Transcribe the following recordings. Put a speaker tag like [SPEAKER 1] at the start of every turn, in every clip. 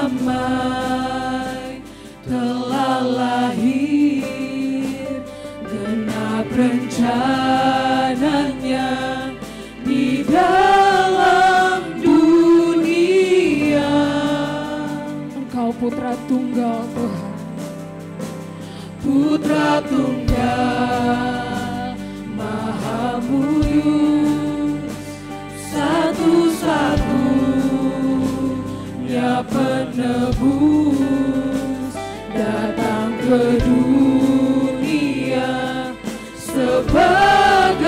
[SPEAKER 1] damai telah lahir, genap rencananya di dalam dunia.
[SPEAKER 2] Engkau Putra Tunggal Tuhan,
[SPEAKER 1] Putra Tunggal Maha Kudus, satu-satunya penebus datang ke dunia sebagai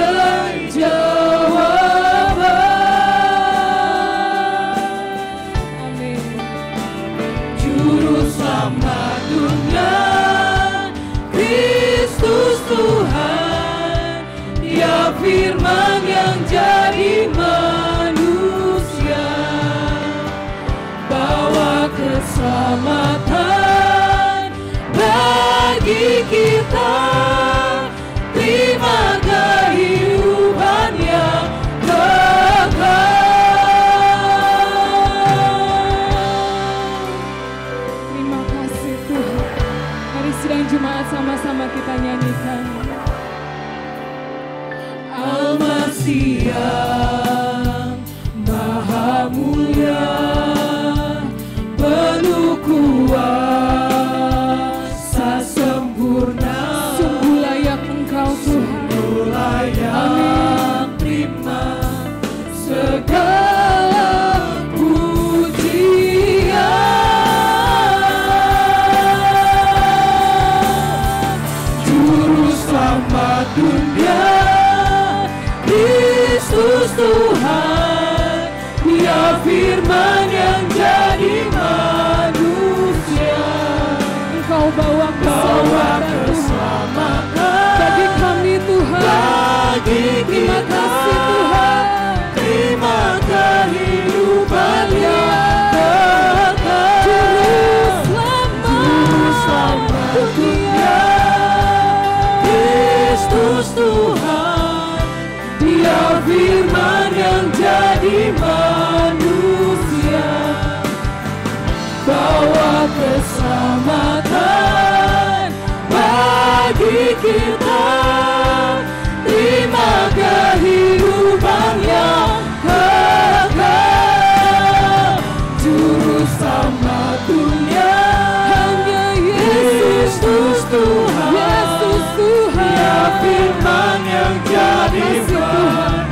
[SPEAKER 1] jawaban.
[SPEAKER 2] amin.
[SPEAKER 1] Juru selamat dunia, Kristus Tuhan, Dia firman yang jadi manusia, bawa keselamatan bagi kita, terima kehidupan yang kekal.
[SPEAKER 2] Terima kasih Tuhan. Mari sidang jemaat sama-sama kita nyanyikan.
[SPEAKER 1] Al-Masih yang Maha Mulia, penuh kuasa sempurna,
[SPEAKER 2] Sungguh layak Engkau Tuhan.
[SPEAKER 1] layak terima segala pujian. Juru selamat dunia, Kristus Tuhan, Dia firman yang jadi manusia,
[SPEAKER 2] Engkau bawa keselamatan bagi kami Tuhan.
[SPEAKER 1] bagi
[SPEAKER 2] Terima
[SPEAKER 1] kita,
[SPEAKER 2] kasih Tuhan.
[SPEAKER 1] terima kehidupan yang kekal.
[SPEAKER 2] Juru selamat
[SPEAKER 1] dunia, Kristus Tuhan, Dia firman yang jadi manusia, bawa keselamatan bagi kita, terima kehidupan yang kekal. Juru selamat dunia,
[SPEAKER 2] hanya
[SPEAKER 1] Kristus Tuhan,
[SPEAKER 2] Yesus Tuhan.
[SPEAKER 1] Dia firman yang jadi
[SPEAKER 2] Kasih Tuhan.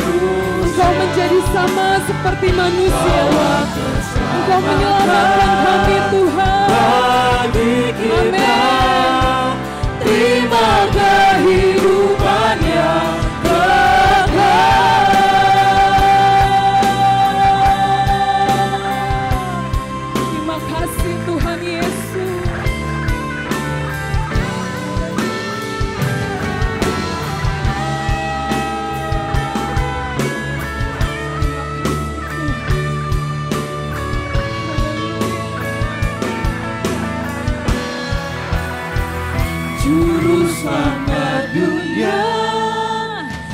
[SPEAKER 2] Engkau menjadi sama seperti manusia. Engkau menyelamatkan kami Tuhan.
[SPEAKER 1] bagi kita,
[SPEAKER 2] Amin.
[SPEAKER 1] terima kehidupan yang kekal.
[SPEAKER 2] Terima kasih Tuhan Yesus.
[SPEAKER 1] Juru selamat dunia,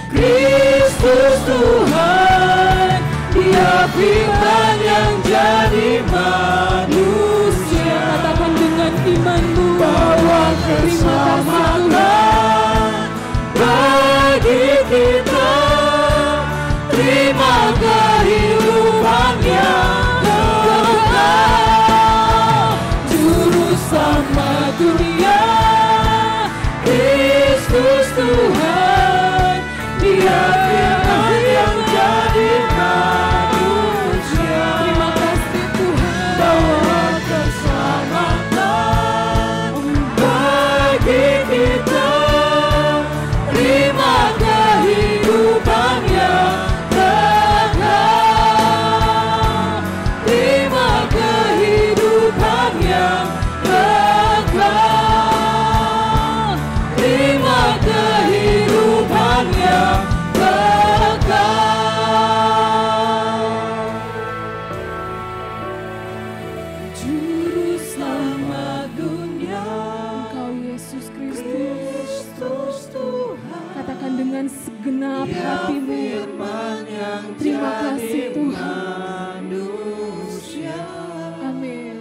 [SPEAKER 1] Kristus Tuhan, Dia firman yang jadi manusia,
[SPEAKER 2] Katakan dengan imanmu.
[SPEAKER 1] bawa keselamatan bagi kita, terima kehidupan yang kekal. Juru selamat dunia, Kristus Tuhan, Dia firman yang jadi manusia,
[SPEAKER 2] Terima kasih Tuhan.
[SPEAKER 1] bawa keselamatan bagi kita, terima kehidupan yang kekal, terima kehidupan yang kekal, terima kehidupan yang kekal. Juru selamat dunia,
[SPEAKER 2] Engkau Yesus Kristus.
[SPEAKER 1] Kristus Tuhan,
[SPEAKER 2] Katakan dengan segenap
[SPEAKER 1] Dia
[SPEAKER 2] hatimu.
[SPEAKER 1] firman yang
[SPEAKER 2] Terima kasih
[SPEAKER 1] jadi
[SPEAKER 2] Tuhan.
[SPEAKER 1] manusia,
[SPEAKER 2] Amin.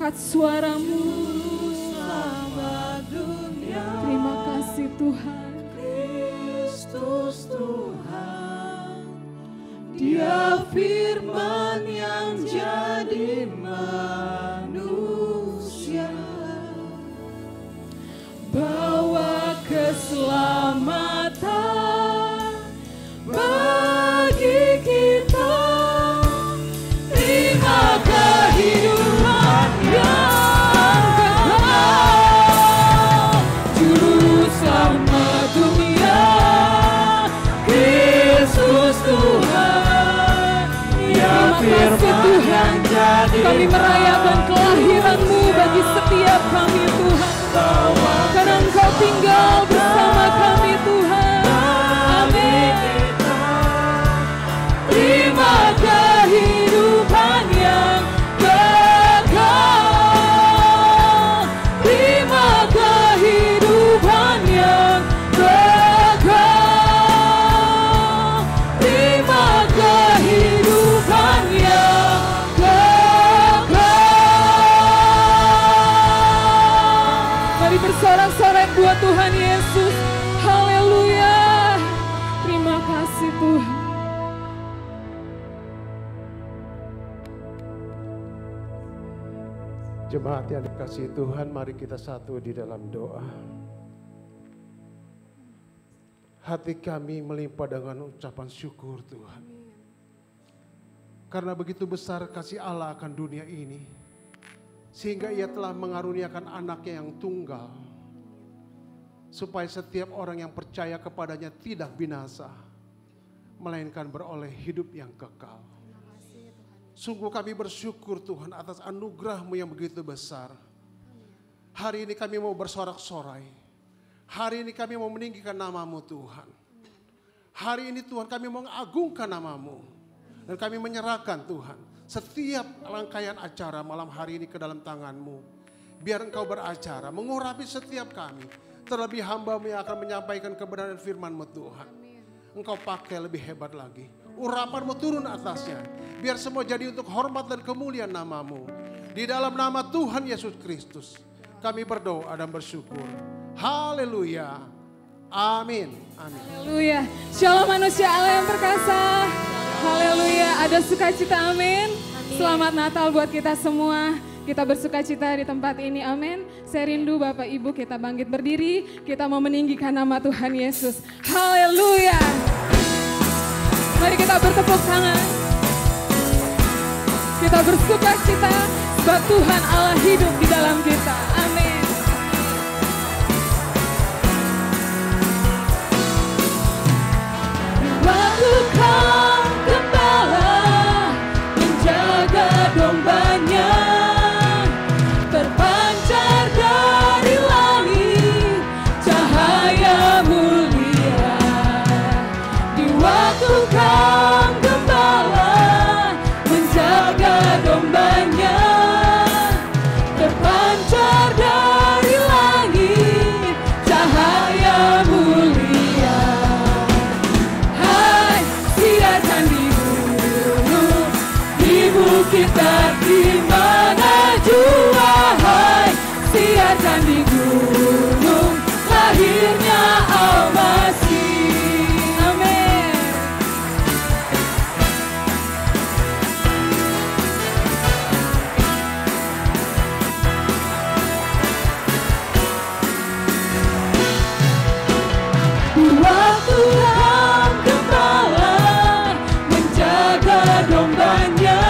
[SPEAKER 2] mengangkat suaramu.
[SPEAKER 1] Selamat dunia.
[SPEAKER 2] Terima kasih Tuhan.
[SPEAKER 1] Kristus Tuhan, Dia firman yang jadi manusia, bawa keselamatan bagi kita. Terima kehidupan yang kekal, Juru Selamat dunia, Yesus Tuhan. Ya firman yang jadi
[SPEAKER 2] Kami merayakan kelahiran-Mu bagi setiap kami Tuhan. Karena Engkau tinggal bersama kami Tuhan. Amin.
[SPEAKER 1] terima kehidupan yang kekal, terima kehidupan yang kekal, terima kehidupan yang kekal.
[SPEAKER 2] Mari bersorak-sorai buat Tuhan Yesus. Haleluya. Terima kasih Tuhan.
[SPEAKER 3] Jemaat yang dikasihi Tuhan, mari kita satu di dalam doa. Hati kami melimpah dengan ucapan syukur Tuhan. Karena begitu besar kasih Allah akan dunia ini, sehingga Ia telah mengaruniakan anaknya yang tunggal, supaya setiap orang yang percaya kepadanya tidak binasa, melainkan beroleh hidup yang kekal. Sungguh kami bersyukur Tuhan atas anugerah-Mu yang begitu besar. Hari ini kami mau bersorak-sorai. Hari ini kami mau meninggikan nama-Mu Tuhan. Hari ini Tuhan kami mau mengagungkan nama-Mu. Dan kami menyerahkan Tuhan setiap rangkaian acara malam hari ini ke dalam tangan-Mu. Biar Engkau beracara, mengurapi setiap kami. Terlebih hamba-Mu yang akan menyampaikan kebenaran firman-Mu Tuhan. Engkau pakai lebih hebat lagi. Urapan-Mu turun atasnya. Biar semua jadi untuk hormat dan kemuliaan nama-Mu. Di dalam nama Tuhan Yesus Kristus kami berdoa dan bersyukur. Haleluya. Amin. Amin.
[SPEAKER 2] Haleluya. Shalom manusia Allah yang perkasa. Haleluya. Ada sukacita, amin. Selamat Natal buat kita semua. Kita bersukacita di tempat ini, amin. Saya rindu Bapak Ibu kita bangkit berdiri. Kita mau meninggikan nama Tuhan Yesus. Haleluya. Mari kita bertepuk tangan. Kita bersukacita sebab Tuhan Allah hidup di dalam kita. Amin.
[SPEAKER 1] Waktu Kau gembala menjaga dombanya, terpancar dari langit cahaya mulia. Di waktu Kau gembala menjaga dombanya, terpancar dari langit cahaya mulia. Hai siaran di gunung, di bukit di mana jua. Hai siaran di gunung, lahirnya Al-Masih. Amin. Di waktu Kau gembala menjaga dombanya,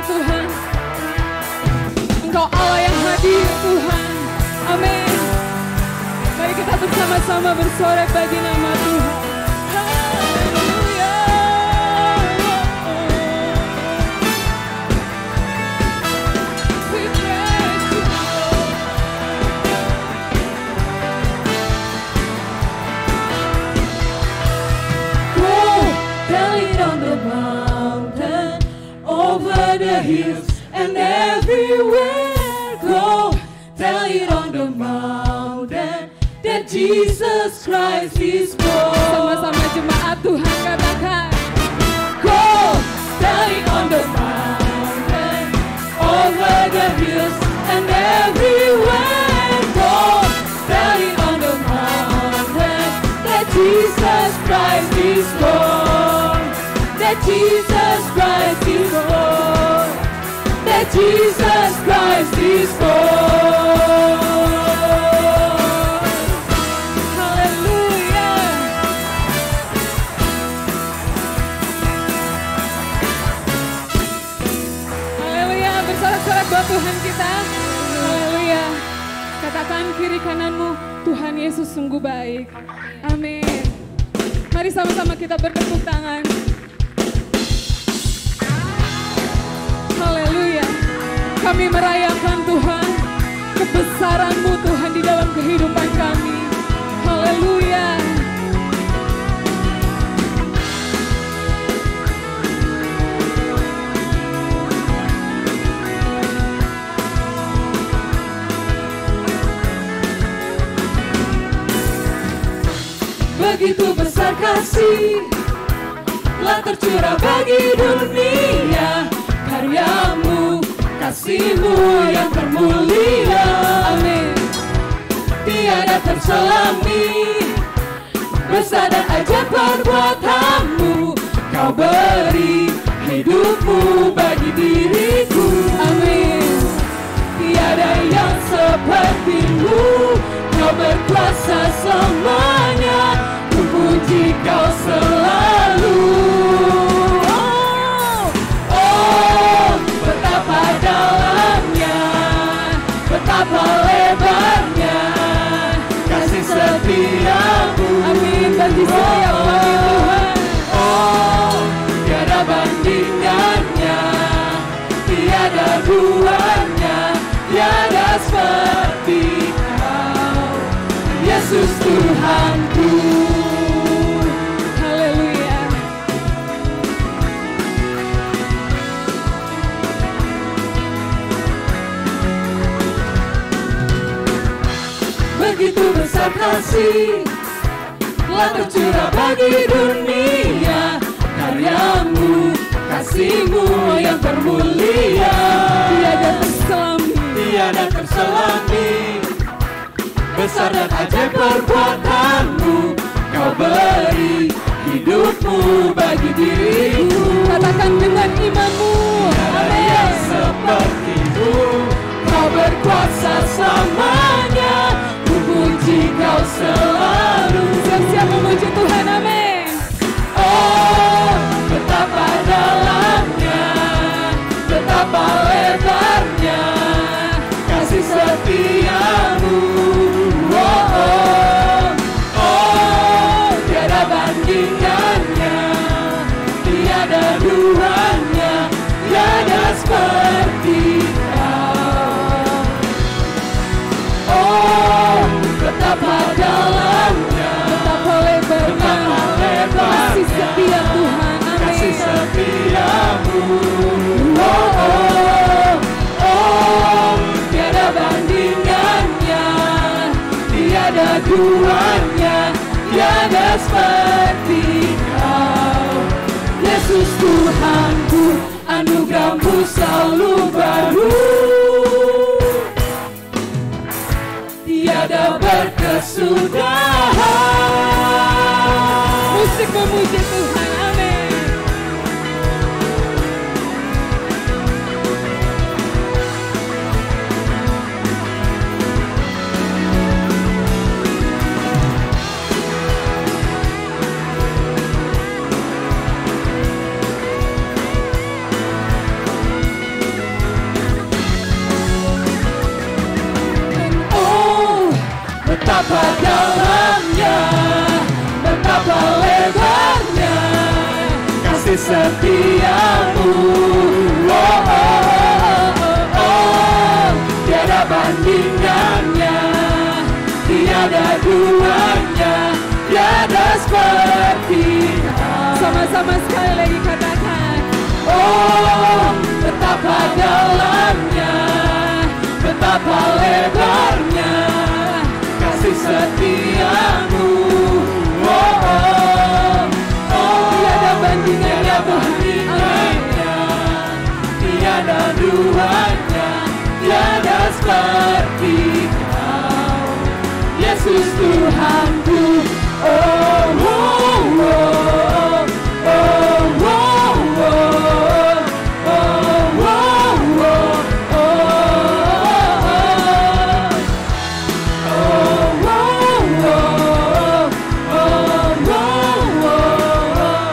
[SPEAKER 2] Tuhan. Engkau Allah yang hadir Tuhan. Amin. Mari kita bersama-sama bersorak bagi nama Tuhan. Haleluya. We praise you, Lord.
[SPEAKER 1] Go, tell it on the mountain, over the hills and everywhere. Go, tell it on the mountain that Jesus Christ is born.
[SPEAKER 2] Sama-sama jemaat Tuhan katakan.
[SPEAKER 1] Go, tell it on the mountain, over the hills and everywhere. Go, tell it on the mountain that Jesus Christ is born. That Jesus Christ is born. That Jesus Christ is born.
[SPEAKER 2] Haleluya. Haleluya. Bersorak-sorak buat Tuhan kita. Haleluya. Katakan kiri kananmu, Tuhan Yesus sungguh baik. Amin. Mari sama-sama kita bertepuk tangan. Haleluya. Kami merayakan Tuhan, kebesaran-Mu Tuhan di dalam kehidupan kami. Haleluya.
[SPEAKER 1] Begitu besar kasih telah tercurah bagi dunia, karyamu, kasih-Mu yang termulia. Amin. Tiada terselami besar dan ajaib perbuatan-Mu. Kau beri hidup-Mu bagi diriku. Amin. Tiada yang seperti-Mu. Kau berkuasa selamanya. Ku puji Kau selalu. Oh, betapa dalamnya, betapa lebarnya kasih setia-Mu.
[SPEAKER 2] Amin. Bagi setiap kami Tuhan.
[SPEAKER 1] Oh, tiada bandingannya, tiada duanya, tiada seperti Kau, Yesus Tuhanku.
[SPEAKER 2] Haleluya.
[SPEAKER 1] Begitu besar kasih telah tercurah bagi dunia, karyamu, kasih-Mu yang termulia.
[SPEAKER 2] Tiada terselami,
[SPEAKER 1] tiada terselami besar dan ajaib perbuatan-Mu. Kau beri hidup-Mu bagi diriku.
[SPEAKER 2] katakan dengan imanmu.
[SPEAKER 1] Tiada yang seperti-Mu. Kau berkuasa selamanya. Ku puji Kau selalu.
[SPEAKER 2] Siap-siap memuji Tuhan. Amin.
[SPEAKER 1] Oh, betapa dalamnya, betapa lebarnya kasih setia-Mu. Oh, oh, oh, tiada bandingannya, tiada duanya, tiada seperti Kau. Oh, betapa dalamnya,
[SPEAKER 2] Betapa lebarnya kasih setia Tuhan.
[SPEAKER 1] kasih
[SPEAKER 2] Amin.
[SPEAKER 1] setia-Mu. Oh, oh, oh, tiada bandingannya, tiada duanya, tiada seperti Kau, Yesus Tuhanku. Anugerah-Mu selalu baru, tiada berkesudahan.
[SPEAKER 2] Musik memuji Tuhan. Amin.
[SPEAKER 1] betapa dalamnya, betapa lebarnya kasih setiamu. Oh, oh, oh, oh, oh. Tiada bandingannya, tiada duanya, tiada seperti Kau.
[SPEAKER 2] Sama-sama sekali lagi katakan.
[SPEAKER 1] Oh, betapa dalamnya, betapa lebarnya kasih setiamu. Oh, oh, oh.
[SPEAKER 2] Tiada bandingannya,
[SPEAKER 1] tiada duanya, tiada seperti Kau, Yesus Tuhanku. Oh, oh, oh, oh, oh, oh, oh, oh, oh, oh,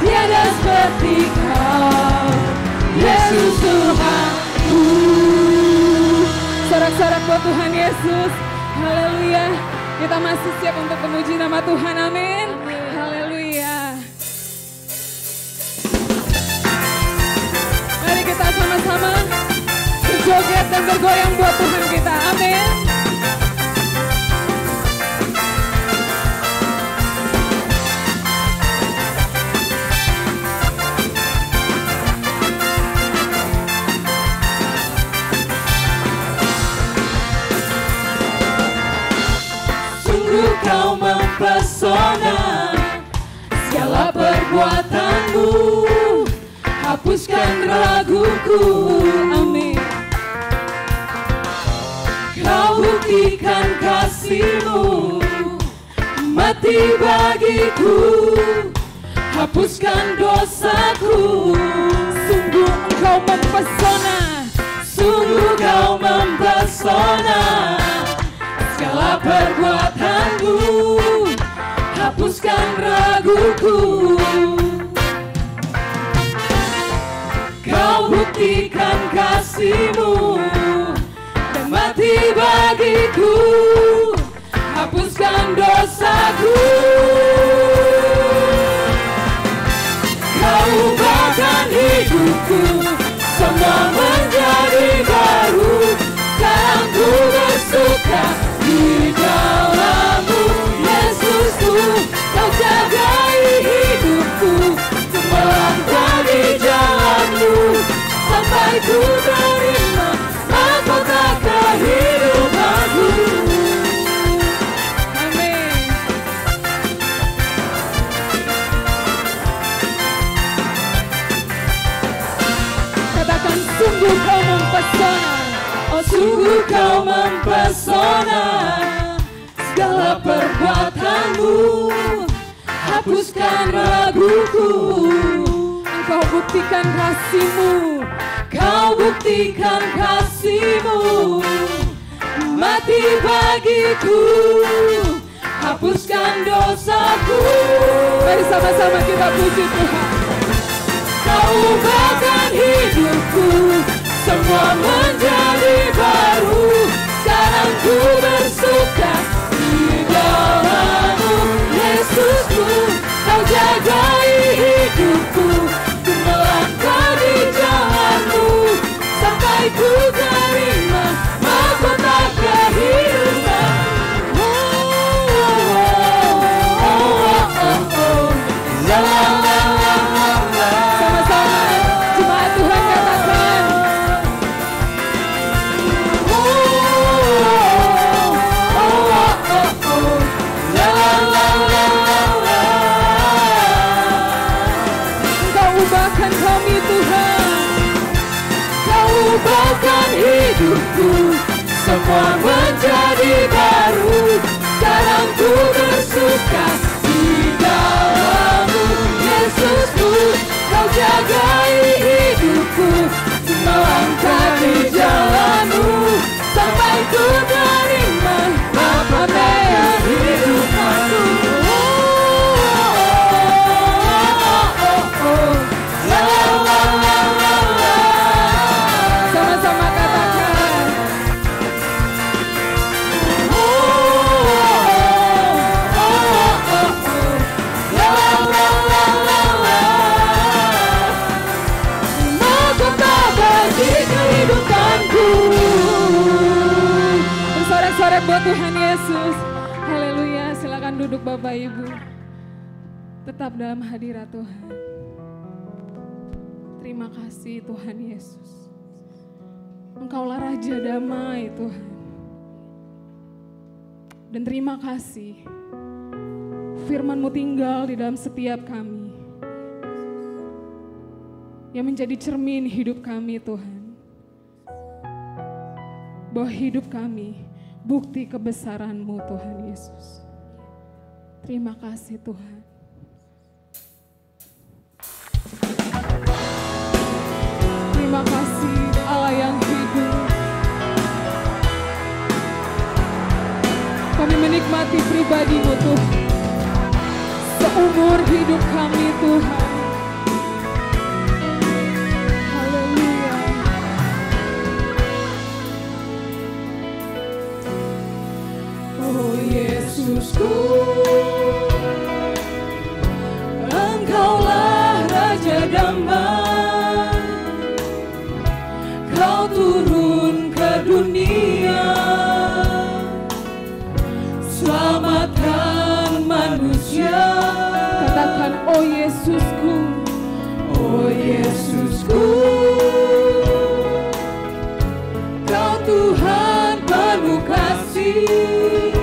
[SPEAKER 1] tiada seperti Kau, Yesus Tuhanku.
[SPEAKER 2] sorak-sorak buat Tuhan Yesus. Haleluya. Kita masih siap untuk memuji nama Tuhan. Amin. Haleluya. Mari kita sama-sama berjoget dan bergoyang buat Tuhan kita. Amin.
[SPEAKER 1] Sungguh Kau mempesona, segala perbuatanmu hapuskan raguku.
[SPEAKER 2] Amin.
[SPEAKER 1] Kau buktikan kasih-Mu, mati bagiku, hapuskan dosaku.
[SPEAKER 2] Sungguh Engkau mempesona,
[SPEAKER 1] Sungguh Kau mempesona, segala perbuatanmu hapuskan raguku. Kau buktikan kasih-Mu dan mati bagiku, hapuskan dosaku. Kau ubahkan hidupku, semua menjadi baru. Sekarang ku bersuka di dalam-Mu, Yesusku. Kau jagai hidupku, ku melangkah di jalan-Mu, sampai ku terima mahkota kehidupanku.
[SPEAKER 2] amin. Katakan sungguh Kau mempesona.
[SPEAKER 1] Oh, sungguh Kau mempesona, segala perbuatanmu hapuskan raguku.
[SPEAKER 2] Engkau buktikan kasih-Mu,
[SPEAKER 1] Kau buktikan kasih-Mu, mati bagiku, hapuskan dosaku.
[SPEAKER 2] mari sama-sama kita puji Tuhan.
[SPEAKER 1] Kau ubahkan hidupku, semua menjadi baru. Sekarang ku bersuka di dalam-Mu, Yesusku. Kau jagai hidupku, ku melangkah di jalan-Mu, sampai ku terima mahkota kehidupan. Oh, oh, oh, oh, oh, oh. La, la, la, la, la, la.
[SPEAKER 2] Sama-sama jemaat Tuhan katakan.
[SPEAKER 1] Oh, oh, oh, oh, oh. La, la, la, la, la, la.
[SPEAKER 2] Engkau ubahkan kami Tuhan.
[SPEAKER 1] Kau ubahkan hidupku, semua menjadi baru. Sekarang ku bersuka di dalam-Mu, Yesusku. Kau jagai hidupku, ku melangkah di jalan-Mu, sampai ku terima mahkota kehidupanku. Oh, oh, oh, oh. La, la, la, la, la.
[SPEAKER 2] Sama-sama katakan.
[SPEAKER 1] Oh,
[SPEAKER 2] buat Tuhan Yesus. Haleluya, silakan duduk Bapak Ibu. Tetap dalam hadirat Tuhan. Terima kasih Tuhan Yesus. Engkaulah Raja damai Tuhan. Dan terima kasih firman-Mu tinggal di dalam setiap kami. Yang menjadi cermin hidup kami Tuhan. Bahwa hidup kami bukti kebesaran-Mu Tuhan Yesus. Terima kasih Tuhan. Terima kasih Allah yang hidup. Kami menikmati pribadi-Mu Tuhan. Seumur hidup kami Tuhan. Haleluya. Oh Yesusku, Engkaulah Raja damai. Kau turun ke dunia, selamatkan manusia. Katakan, oh Yesusku, oh Yesusku, Kau Tuhan penuh kasih.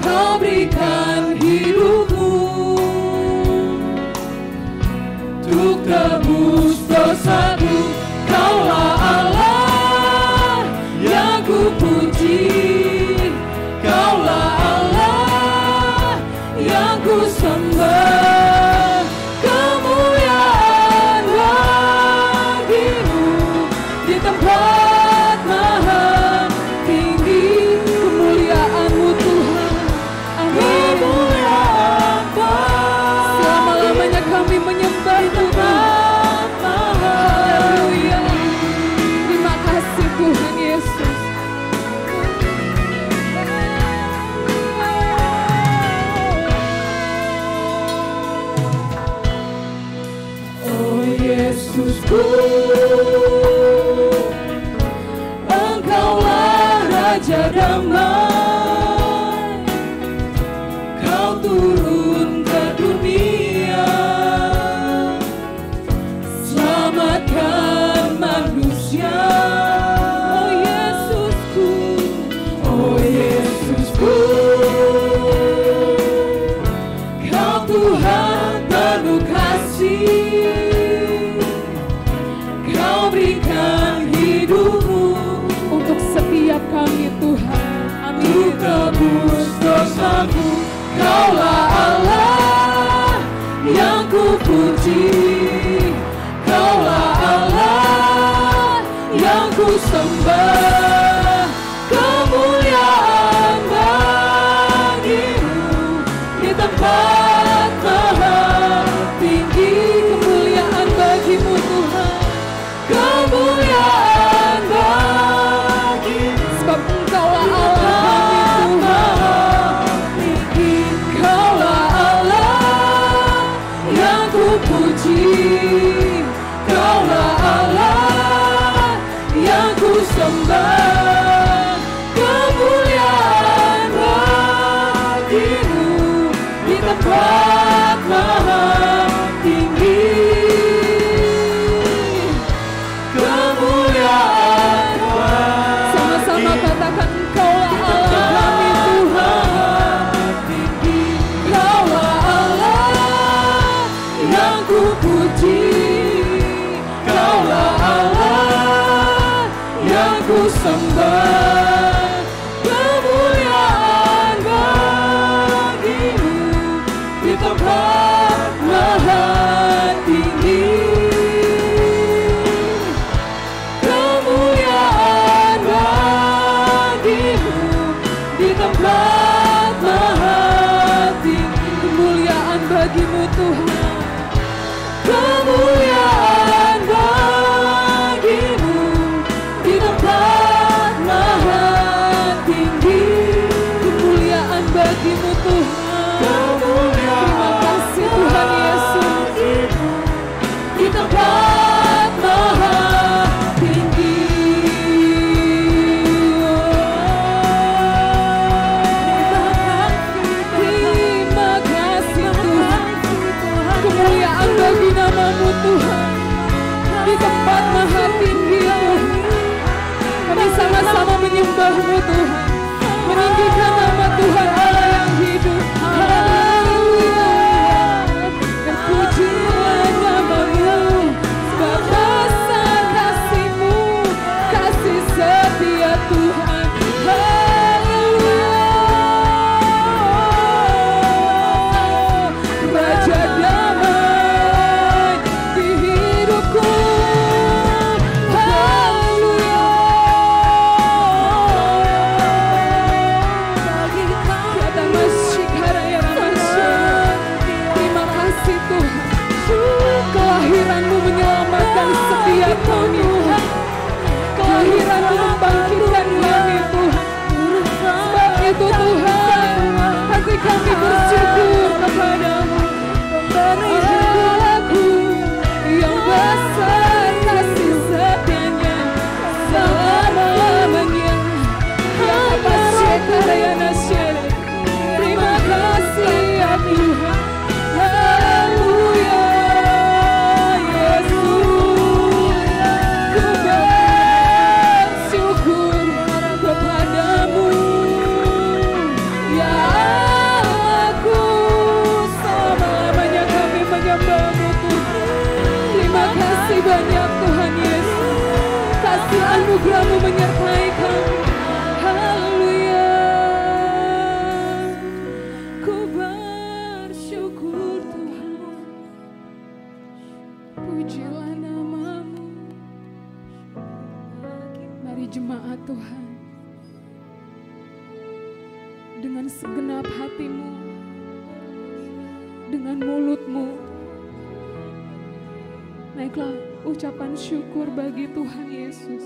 [SPEAKER 2] Kau berikan hidupmu untuk tebus dosaku. Kaulah Allah yang ku puji. Kaulah Allah yang ku sembah. Kemuliaan bagi-Mu di tempat maha tinggi. Kemuliaan-Mu Tuhan. Amin. Kemuliaan selama-lamanya kami menyembah Tuhan. Haleluya. Terima kasih Tuhan Yesus. Oh Yesusku, Engkaulah Raja damai. Kau turun ke dunia, selamatkan manusia. Oh Yesusku, oh Yesusku, Kau Tuhan penuh kasih. Kau berikan hidupmu untuk setiap kami Tuhan. Amin. Untuk tebus dosaku. Kaulah Allah yang ku puji. Kaulah Allah yang ku sembah. Kemuliaan bagi-Mu di tempat maha tinggi. Kemuliaan bagi-Mu Tuhan. Kemuliaan bagi-Mu. Sebab Engkaulah Allah maha tinggi. Kaulah Allah yang ku puji. Kaulah Allah yang ku sembah. Kemuliaan bagi-Mu di tempat maha tinggi. Kemuliaan sama-sama katakan, Engkaulah Allah kami Tuhan. Kaulah Allah yang ku puji. Kaulah Allah yang ku sembah. Kemuliaan bagi-Mu di tempat maha tinggi. Kemuliaan bagi-Mu di tempat maha tinggi. Kemuliaan bagi-Mu Tuhan. Kemuliaan bagi-Mu di tempat maha menyembah-Mu Tuhan, meninggikan nama Tuhan Allah yang hidup. Haleluya. Terpujilah nama-Mu, sebab besar kasih-Mu, kasih setia Tuhan. Haleluya. Raja damai di hidupku. Haleluya. Kata masyikara ya ramasya. Terima kasih Tuhan, kelahiran-Mu menyelamatkan setiap kami Tuhan. Kelahiran-Mu membangkitkan kami Tuhan. Sebab itu Tuhan, hati kami bersyukur kepadamu. Allahku yang besar kasih setianya selama-lamanya. Ya masyikara ya nasyara. Terima kasih ya Tuhan. Haleluya. Yesus, ku bersyukur kepadamu. Ya Allahku, selama-lamanya kami menyembah-Mu Tuhan. Terima kasih banyak Tuhan Yesus. Kasih anugerah-Mu menyertai kami. Haleluya. Ku bersyukur Tuhan. Pujilah nama-Mu. Mari jemaat Tuhan, dengan segenap hatimu, dengan mulutmu, naiklah ucapan syukur bagi Tuhan Yesus.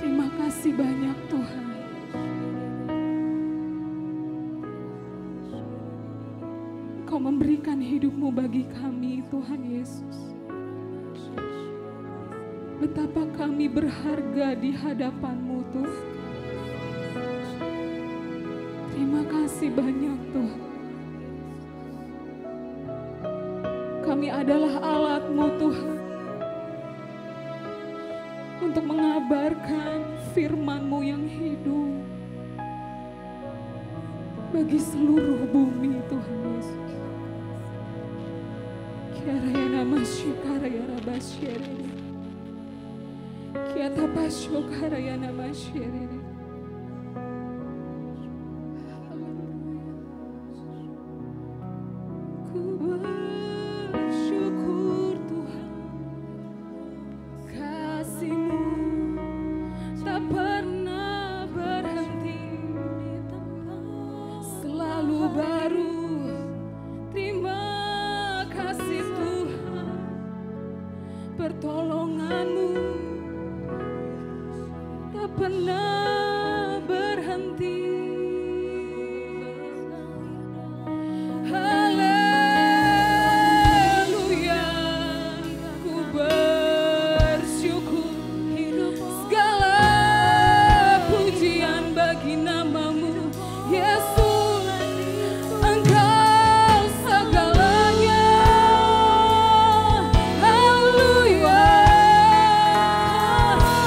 [SPEAKER 2] Terima kasih banyak Tuhan. Kau memberikan hidup-Mu bagi kami Tuhan Yesus. Betapa kami berharga di hadapan-Mu Tuhan. Terima kasih banyak Tuhan. Kami adalah alat-Mu Tuhan, untuk mengabarkan firman-Mu yang hidup bagi seluruh bumi Tuhan Yesus. Kiarayana masyikarayana basyere. Kiata pasyokarayana basyere. Ku bersyukur Tuhan, kasih-Mu tak pernah berhenti, selalu baru. Terima kasih Tuhan, pertolongan-Mu tak pernah berhenti. Haleluya, ku bersyukur. Segala pujian bagi nama-Mu Yesus. Engkau segalanya. Haleluya.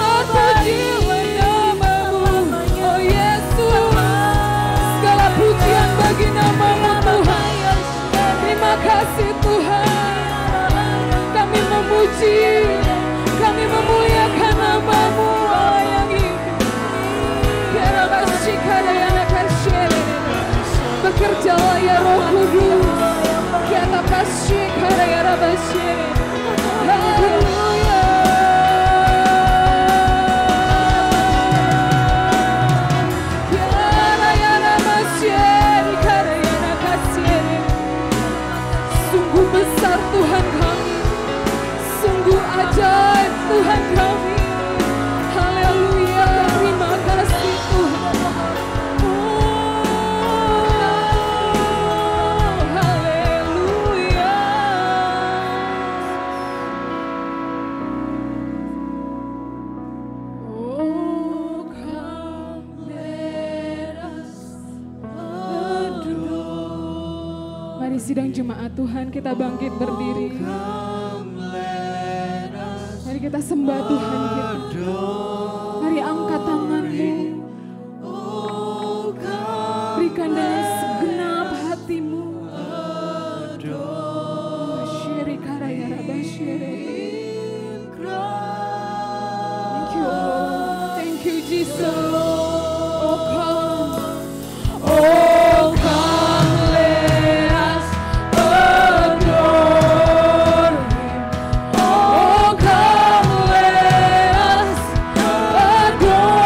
[SPEAKER 2] Terpujilah nama-Mu, oh Yesus. Segala pujian bagi nama-Mu Tuhan. Terima kasih Tuhan. Kami memuji, kami memuliakan nama-Mu Allah yang hidup. Bekerjalah ya Roh Kudus. Kita kasih karya Rabbasye. Haleluya. Karya Rabbasye, karya Rabbasye. Sungguh besar Tuhan kami, sungguh ajaib Tuhan kami. Haleluya, terima kasih Tuhan. Mari sidang jemaat Tuhan, kita bangkit berdiri. Mari kita sembah Tuhan kita. Mari angkat tanganmu. Berikan dengan segenap hatimu. Thank you, Lord. Thank you, Jesus. Oh, come. Oh, come, let us adore Him. Oh, come, let us adore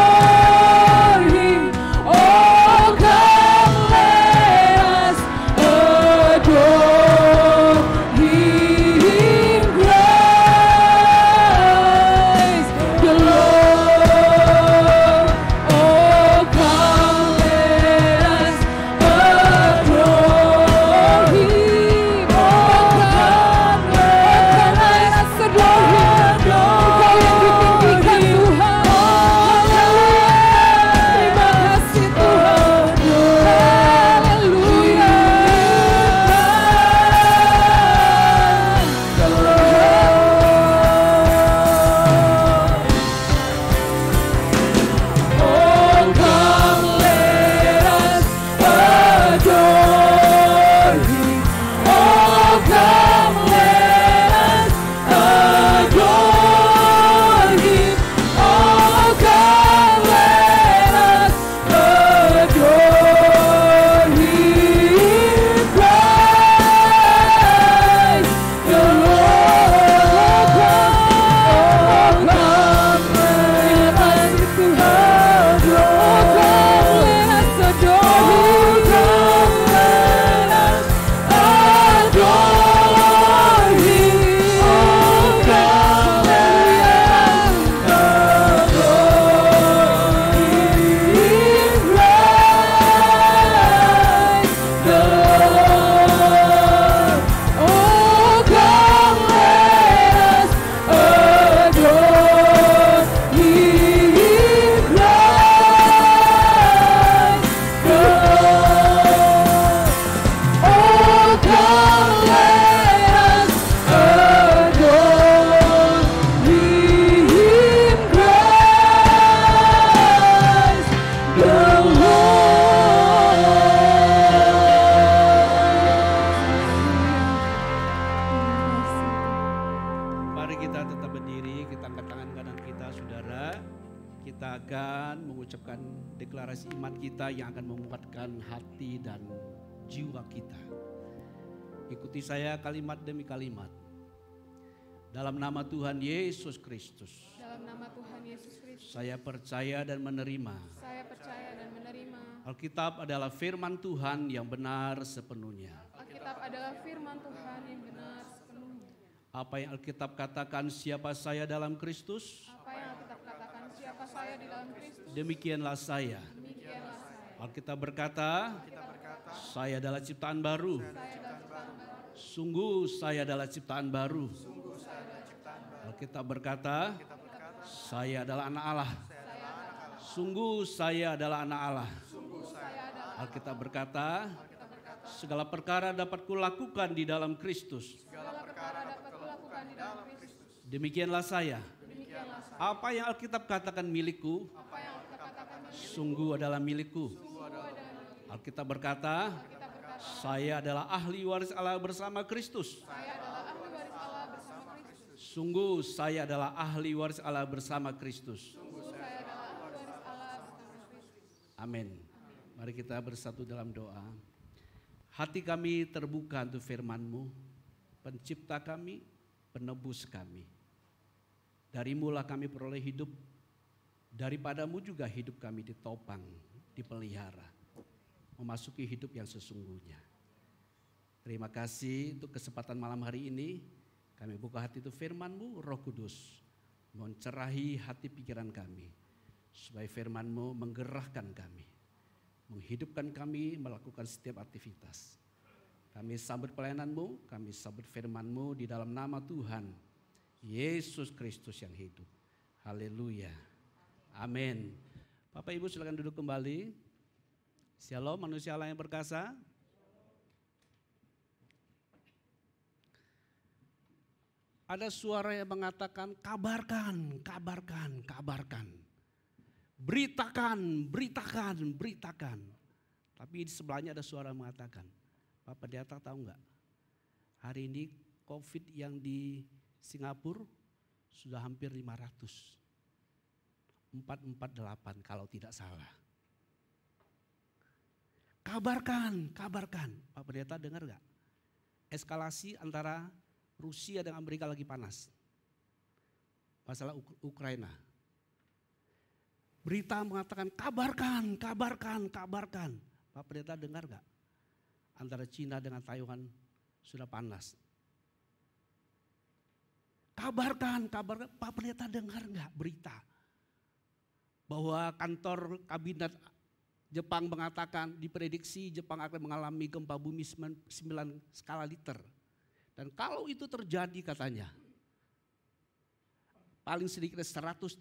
[SPEAKER 2] Him. Oh, come, let us adore Him. Praise the Lord. Oh, come, let us adore Him. Oh, come, let us adore Him. Engkau yang ditinggikan Tuhan. Terima kasih Tuhan. Haleluya. Oh, come, let us adore Him. Oh, come, let us adore Him. Oh, come, let us adore Him. Praise the Lord. Oh, come, let us adore. Oh, come, let us adore Him. Come, let us adore Him. Oh, come, let us adore Him. Praise the Lord. Oh, come, let us adore Him. Praise the Lord. Oh, come, let us adore Him. Praise the Lord.
[SPEAKER 4] Mari kita tetap berdiri, kita angkat tangan kanan kita, saudara. Kita akan mengucapkan deklarasi iman kita yang akan menguatkan hati dan jiwa kita. Ikuti saya kalimat demi kalimat. Dalam nama Tuhan Yesus Kristus,
[SPEAKER 2] Dalam nama Tuhan Yesus Kristus,
[SPEAKER 4] saya percaya dan menerima
[SPEAKER 2] saya percaya dan menerima
[SPEAKER 4] Alkitab adalah firman Tuhan yang benar sepenuhnya.
[SPEAKER 2] Alkitab adalah firman Tuhan yang benar sepenuhnya.
[SPEAKER 4] Apa yang Alkitab katakan siapa saya dalam Kristus,
[SPEAKER 2] Apa yang Alkitab katakan siapa saya di dalam Kristus,
[SPEAKER 4] demikianlah saya.
[SPEAKER 2] demikianlah saya.
[SPEAKER 4] Alkitab berkata, saya adalah ciptaan baru. Sungguh saya adalah ciptaan baru. Alkitab berkata, saya adalah anak Allah. Sungguh saya adalah anak Allah. Alkitab berkata, segala perkara dapat kulakukan di dalam Kristus.
[SPEAKER 2] Segala perkara dapat kulakukan di dalam Kristus,
[SPEAKER 4] Demikianlah saya.
[SPEAKER 2] demikianlah saya.
[SPEAKER 4] Apa yang Alkitab katakan milikku,
[SPEAKER 2] Apa yang Alkitab katakan
[SPEAKER 4] sungguh adalah milikku. Alkitab berkata, saya adalah ahli waris Allah bersama Kristus.
[SPEAKER 2] saya adalah ahli waris Allah bersama Kristus.
[SPEAKER 4] Sungguh saya adalah ahli waris Allah bersama Kristus.
[SPEAKER 2] Sungguh saya adalah ahli waris Allah bersama Kristus.
[SPEAKER 4] Amin. Mari kita bersatu dalam doa. Hati kami terbuka untuk firman-Mu, pencipta kami, penebus kami. Darimu-lah kami peroleh hidup, daripadamu juga hidup kami ditopang, dipelihara, memasuki hidup yang sesungguhnya. Terima kasih untuk kesempatan malam hari ini. Kami buka hati itu firman-Mu, Roh Kudus, mencerahi hati pikiran kami, supaya firman-Mu menggerahkan kami, menghidupkan kami melakukan setiap aktivitas. Kami sambut pelayanan-Mu, kami sambut firman-Mu di dalam nama Tuhan Yesus Kristus yang hidup. Haleluya. Amin. Bapak Ibu silakan duduk kembali. Shalom manusia Allah yang perkasa. Ada suara yang mengatakan kabarkan, kabarkan, kabarkan. Beritakan, beritakan, beritakan. Tapi di sebelahnya ada suara mengatakan, Pak Pendeta tahu nggak? Hari ini COVID yang di Singapura sudah hampir 500. 448 kalau tidak salah. Kabarkan, kabarkan. Pak Pendeta dengar nggak? Eskalasi antara Rusia dan Amerika lagi panas. Masalah Ukraina. Berita mengatakan kabarkan, kabarkan, kabarkan. Pak Pendeta dengar gak? Antara Cina dengan Taiwan sudah panas. Kabarkan, kabarkan. Pak Pendeta dengar gak berita? Bahwa kantor kabinet Jepang mengatakan diprediksi Jepang akan mengalami gempa bumi 9 skala Richter. Dan kalau itu terjadi katanya, paling sedikit 130.000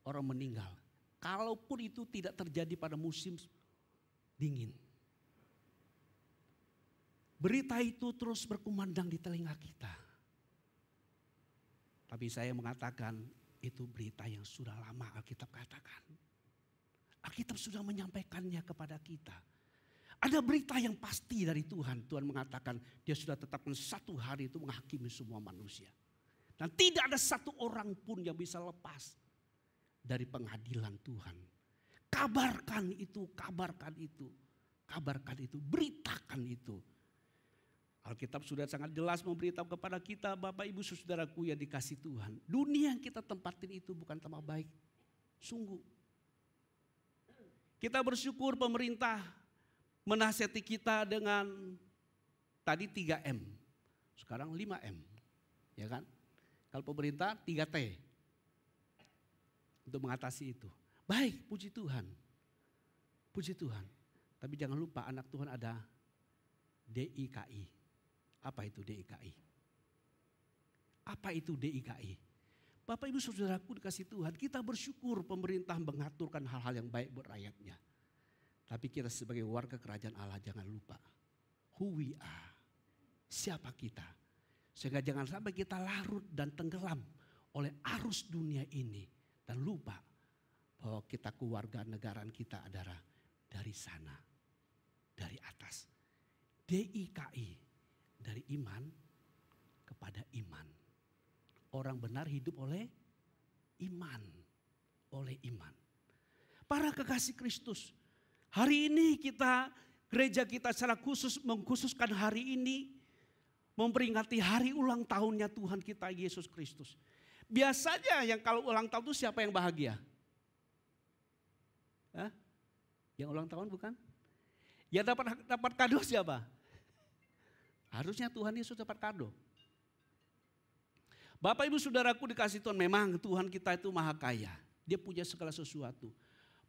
[SPEAKER 4] orang meninggal. Kalaupun itu tidak terjadi pada musim dingin. Berita itu terus berkumandang di telinga kita. Tapi saya mengatakan itu berita yang sudah lama Alkitab katakan. Alkitab sudah menyampaikannya kepada kita. Ada berita yang pasti dari Tuhan. Tuhan mengatakan dia sudah tetapkan satu hari itu menghakimi semua manusia. Dan tidak ada satu orang pun yang bisa lepas dari pengadilan Tuhan. Kabarkan itu, kabarkan itu, kabarkan itu, beritakan itu. Alkitab sudah sangat jelas memberitahu kepada kita, Bapak Ibu Saudaraku yang dikasih Tuhan. Dunia yang kita tempatin itu bukan tempat baik. Sungguh. Kita bersyukur pemerintah menasihati kita dengan tadi 3M, sekarang 5M, ya kan? Kalau pemerintah 3T untuk mengatasi itu. Baik, puji Tuhan, puji Tuhan. Tapi jangan lupa anak Tuhan ada DIKI. Apa itu DIKI? Apa itu DIKI? Bapak Ibu Saudaraku dikasih Tuhan, kita bersyukur pemerintah mengaturkan hal-hal yang baik buat rakyatnya. Tapi kita sebagai warga kerajaan Allah jangan lupa who we are. Siapa kita. Sehingga jangan sampai kita larut dan tenggelam oleh arus dunia ini. Dan lupa bahwa kita keluarga negaraan kita adalah dari sana. Dari atas. DIKI. Dari iman kepada iman. Orang benar hidup oleh iman. Oleh iman. Para kekasih Kristus. Hari ini gereja kita secara khusus mengkhususkan hari ini memperingati hari ulang tahunnya Tuhan kita Yesus Kristus. Biasanya yang kalau ulang tahun itu siapa yang bahagia? Hah? Yang ulang tahun bukan? Ya dapat kado siapa? Harusnya Tuhan Yesus dapat kado. Bapak Ibu Saudaraku dikasih Tuhan, memang Tuhan kita itu maha kaya. Dia punya segala sesuatu.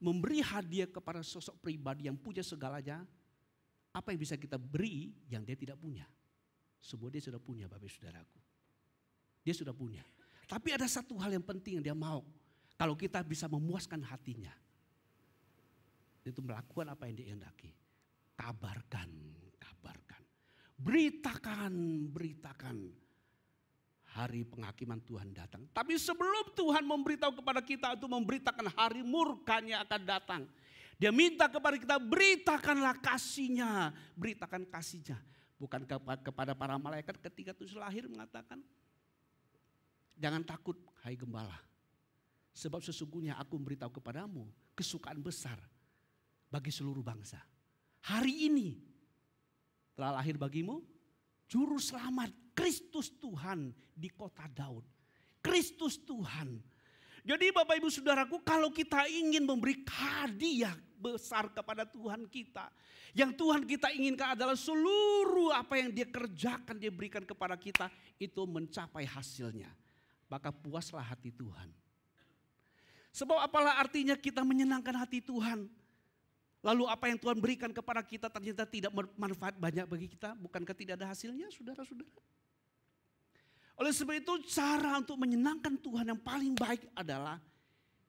[SPEAKER 4] Memberi hadiah kepada sosok pribadi yang punya segalanya, apa yang bisa kita beri yang dia tidak punya? Semua dia sudah punya, Bapak Ibu Saudaraku. Dia sudah punya. Tapi ada satu hal yang penting yang dia mau. Kalau kita bisa memuaskan hatinya. Itu melakukan apa yang dia hendaki. Kabarkan, kabarkan. Beritakan, beritakan. Hari penghakiman Tuhan datang. Tapi sebelum Tuhan memberitahu kepada kita untuk memberitakan hari murkanya akan datang. Dia minta kepada kita beritakanlah kasihnya. Beritakan kasihnya. Bukan kepada para malaikat ketika Yesus lahir mengatakan. Jangan takut hai gembala. Sebab sesungguhnya aku memberitahu kepadamu kesukaan besar bagi seluruh bangsa. Hari ini telah lahir bagimu Juru Selamat, Kristus Tuhan di kota Daud. Kristus Tuhan. Jadi Bapak Ibu Saudaraku, kalau kita ingin memberi hadiah besar kepada Tuhan kita. Yang Tuhan kita inginkan adalah seluruh apa yang dia kerjakan, dia berikan kepada kita. Itu mencapai hasilnya. Maka puaslah hati Tuhan. Sebab apalah artinya kita menyenangkan hati Tuhan. Lalu apa yang Tuhan berikan kepada kita ternyata tidak bermanfaat banyak bagi kita. Bukankah tidak ada hasilnya saudara-saudara? Oleh sebab itu cara untuk menyenangkan Tuhan yang paling baik adalah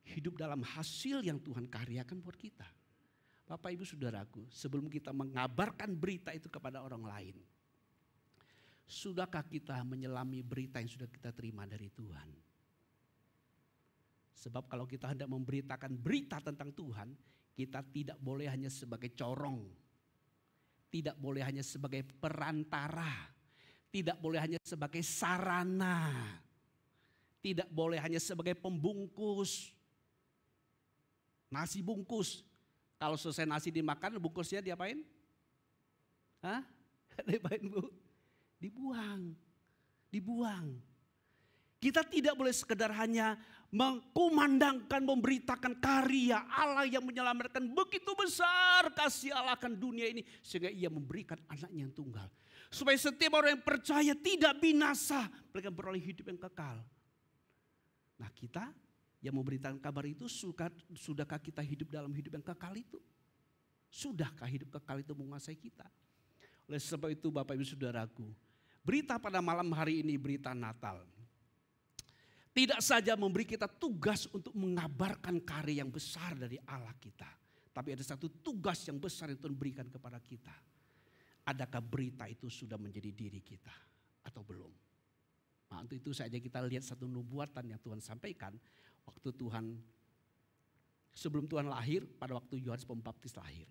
[SPEAKER 4] hidup dalam hasil yang Tuhan karyakan buat kita. Bapak Ibu Saudaraku, sebelum kita mengabarkan berita itu kepada orang lain. Sudahkah kita menyelami berita yang sudah kita terima dari Tuhan? Sebab kalau kita hendak memberitakan berita tentang Tuhan, kita tidak boleh hanya sebagai corong. Tidak boleh hanya sebagai perantara. Tidak boleh hanya sebagai sarana. Tidak boleh hanya sebagai pembungkus. Nasi bungkus. Kalau selesai nasi dimakan, bungkusnya diapain? Hah? Diapain, Bu? Dibuang. Dibuang. Kita tidak boleh sekedar hanya mengkumandangkan, memberitakan karya Allah yang menyelamatkan. Begitu besar kasih Allah akan dunia ini. Sehingga ia memberikan anaknya yang tunggal. Supaya setiap orang yang percaya tidak binasa. Mereka beroleh hidup yang kekal. Nah kita yang memberitakan kabar itu, sudahkah kita hidup dalam hidup yang kekal itu? Sudahkah hidup kekal itu menguasai kita? Oleh sebab itu Bapak Ibu Saudaraku, berita pada malam hari ini berita Natal. Tidak saja memberi kita tugas untuk mengabarkan karya yang besar dari Allah kita. Tapi ada satu tugas yang besar yang Tuhan berikan kepada kita. Adakah berita itu sudah menjadi diri kita atau belum? Nah, untuk itu saja kita lihat satu nubuatan yang Tuhan sampaikan. Waktu Tuhan, sebelum Tuhan lahir, pada waktu Yohanes Pembaptis lahir.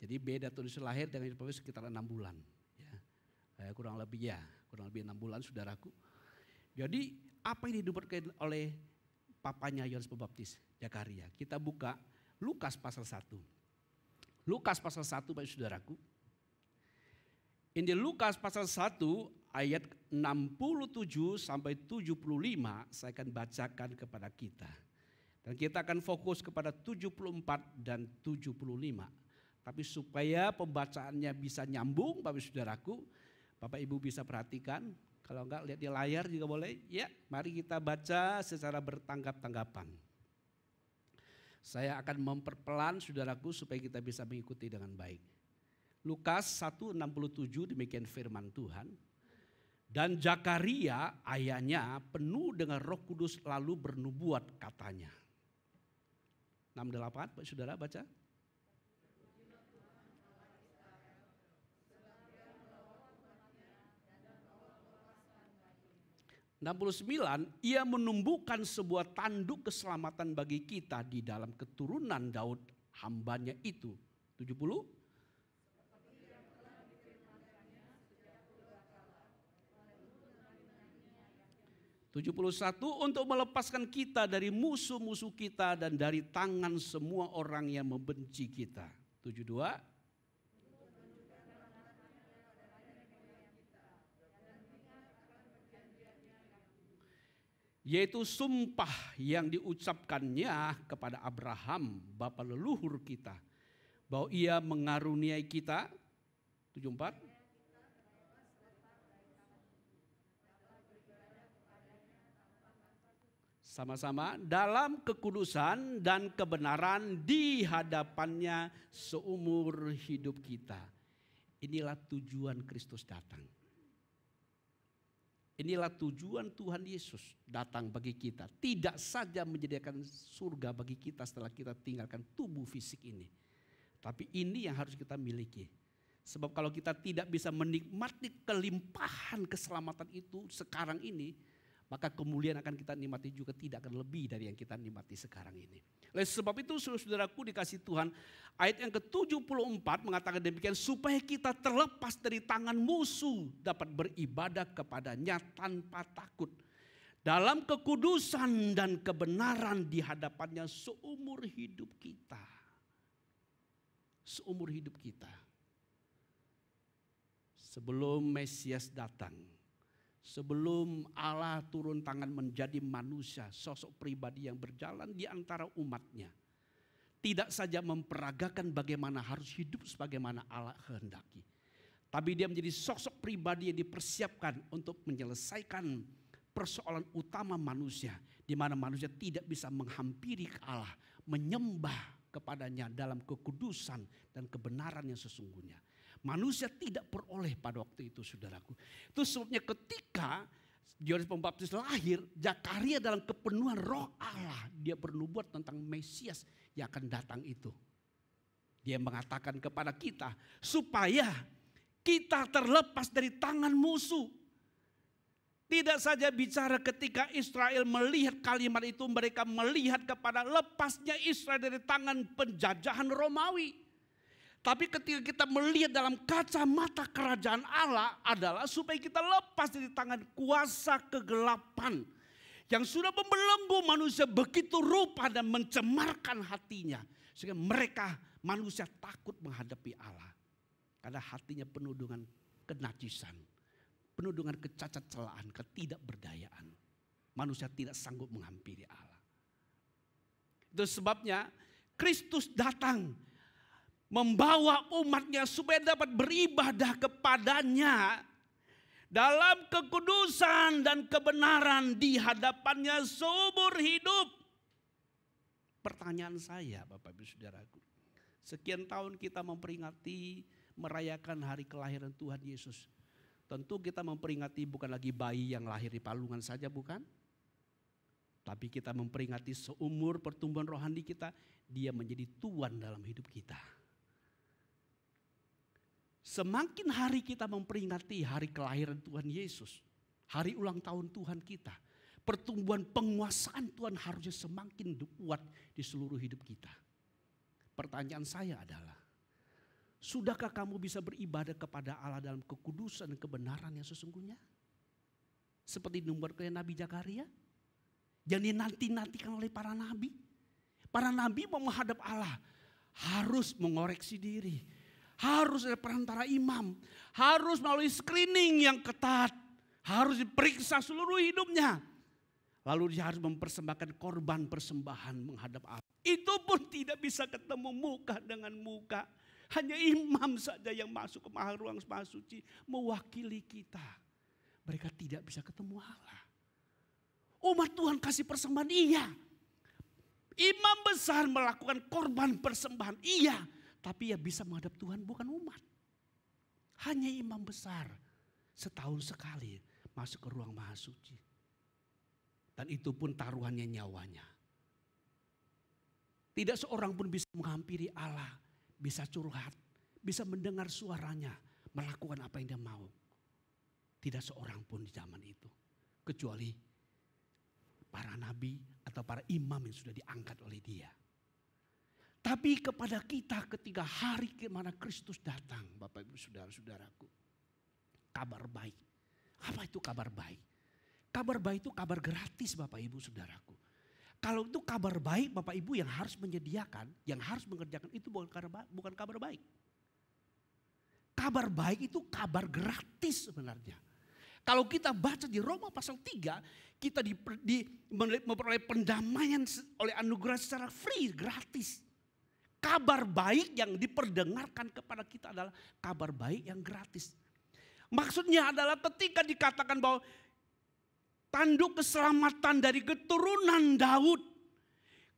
[SPEAKER 4] Jadi beda Tuhan Yesus lahir dengan Yohanes Pembaptis sekitar 6 bulan. Ya. Kurang lebih 6 bulan saudaraku. Jadi apa yang dinubuatkan oleh papanya Yohanes Pembaptis, Zakaria. Kita buka Lukas pasal 1. Lukas pasal 1 Bapak Saudaraku. Ini Lukas pasal 1 ayat 67 sampai 75 saya akan bacakan kepada kita. Dan kita akan fokus kepada 74 dan 75. Tapi supaya pembacaannya bisa nyambung Bapak Saudaraku, Bapak Ibu bisa perhatikan. Kalau enggak lihat di layar juga boleh. Ya, mari kita baca secara bertanggap-tanggapan. Saya akan memperpelan saudaraku supaya kita bisa mengikuti dengan baik. Lukas 1:67 demikian firman Tuhan. Dan Zakaria ayahnya penuh dengan Roh Kudus lalu bernubuat katanya. 68 Pak Saudara baca. 69, ia menumbuhkan sebuah tanduk keselamatan bagi kita di dalam keturunan Daud hambanya itu. 70. Untuk melepaskan kita dari musuh-musuh kita dan dari tangan semua orang yang membenci kita. 72. Yaitu sumpah yang diucapkannya kepada Abraham, bapa leluhur kita, bahwa ia mengaruniai kita. 74. Sama-sama dalam kekudusan dan kebenaran di hadapannya seumur hidup kita. Inilah tujuan Kristus datang. Inilah tujuan Tuhan Yesus datang bagi kita. Tidak saja menyediakan surga bagi kita setelah kita tinggalkan tubuh fisik ini. Tapi ini yang harus kita miliki. Sebab kalau kita tidak bisa menikmati kelimpahan keselamatan itu sekarang ini, maka kemuliaan akan kita nikmati juga tidak akan lebih dari yang kita nikmati sekarang ini. Oleh sebab itu saudaraku dikasih Tuhan, ayat yang ke-74 mengatakan demikian, supaya kita terlepas dari tangan musuh dapat beribadah kepadanya tanpa takut. Dalam kekudusan dan kebenaran di hadapannya seumur hidup kita. Seumur hidup kita. Sebelum Mesias datang. Sebelum Allah turun tangan menjadi manusia, sosok pribadi yang berjalan di antara umatnya. Tidak saja memperagakan bagaimana harus hidup sebagaimana Allah kehendaki. Tapi dia menjadi sosok pribadi yang dipersiapkan untuk menyelesaikan persoalan utama manusia. Di mana manusia tidak bisa menghampiri Allah, menyembah kepadanya dalam kekudusan dan kebenaran yang sesungguhnya. Manusia tidak peroleh pada waktu itu saudaraku. Itu sebabnya ketika Yohanes Pembaptis lahir, Zakaria dalam kepenuhan roh Allah, dia bernubuat tentang Mesias yang akan datang itu. Dia mengatakan kepada kita supaya Kita terlepas dari tangan musuh. Tidak saja bicara ketika Israel melihat kalimat itu, mereka melihat kepada lepasnya Israel dari tangan penjajahan Romawi. Tapi ketika kita melihat dalam kacamata kerajaan Allah adalah supaya kita lepas dari tangan kuasa kegelapan yang sudah membelenggu manusia begitu rupa dan mencemarkan hatinya. Sehingga mereka manusia takut menghadapi Allah. Karena hatinya penuh dengan kenajisan, penuh dengan kecacat celaan, ketidakberdayaan. Manusia tidak sanggup menghampiri Allah. Itu sebabnya Kristus datang membawa umatnya supaya dapat beribadah kepadanya dalam kekudusan dan kebenaran di hadapannya seumur hidup. Pertanyaan saya Bapak Ibu Saudaraku, sekian tahun kita memperingati, merayakan hari kelahiran Tuhan Yesus. Tentu kita memperingati bukan lagi bayi yang lahir di palungan saja, bukan? Tapi kita memperingati seumur pertumbuhan rohani kita, dia menjadi Tuhan dalam hidup kita. Semakin hari kita memperingati hari kelahiran Tuhan Yesus, hari ulang tahun Tuhan kita, pertumbuhan penguasaan Tuhan harusnya semakin kuat di seluruh hidup kita. Pertanyaan saya adalah, sudahkah kamu bisa beribadah kepada Allah dalam kekudusan dan kebenaran yang sesungguhnya? Seperti dinubuatkan Nabi Zakaria, yang dinanti-nantikan oleh para nabi. Para nabi mau menghadap Allah harus mengoreksi diri, harus ada perantara imam, harus melalui screening yang ketat, harus diperiksa seluruh hidupnya. Lalu dia harus mempersembahkan korban persembahan menghadap Allah. Itu pun tidak bisa ketemu muka dengan muka. Hanya imam saja yang masuk ke ruang maha suci mewakili kita. Mereka tidak bisa ketemu Allah. Umat Tuhan kasih persembahan, iya. Imam besar melakukan korban persembahan, iya. Tapi ya bisa menghadap Tuhan, bukan umat. Hanya imam besar setahun sekali masuk ke ruang maha suci. Dan itu pun taruhannya nyawanya. Tidak seorang pun bisa menghampiri Allah, bisa curhat, bisa mendengar suaranya, melakukan apa yang dia mau. Tidak seorang pun di zaman itu. Kecuali para nabi atau para imam yang sudah diangkat oleh dia. Tapi kepada kita ketika hari kemana Kristus datang, Bapak Ibu Saudara-saudaraku, kabar baik. Apa itu kabar baik? Kabar baik itu kabar gratis Bapak Ibu Saudaraku. Kalau itu kabar baik Bapak Ibu yang harus menyediakan, yang harus mengerjakan, itu bukan kabar baik. Kabar baik itu kabar gratis sebenarnya. Kalau kita baca di Roma pasal 3, kita memperoleh pendamaian oleh anugerah secara free, gratis. Kabar baik yang diperdengarkan kepada kita adalah kabar baik yang gratis. Maksudnya adalah ketika dikatakan bahwa tanduk keselamatan dari keturunan Daud,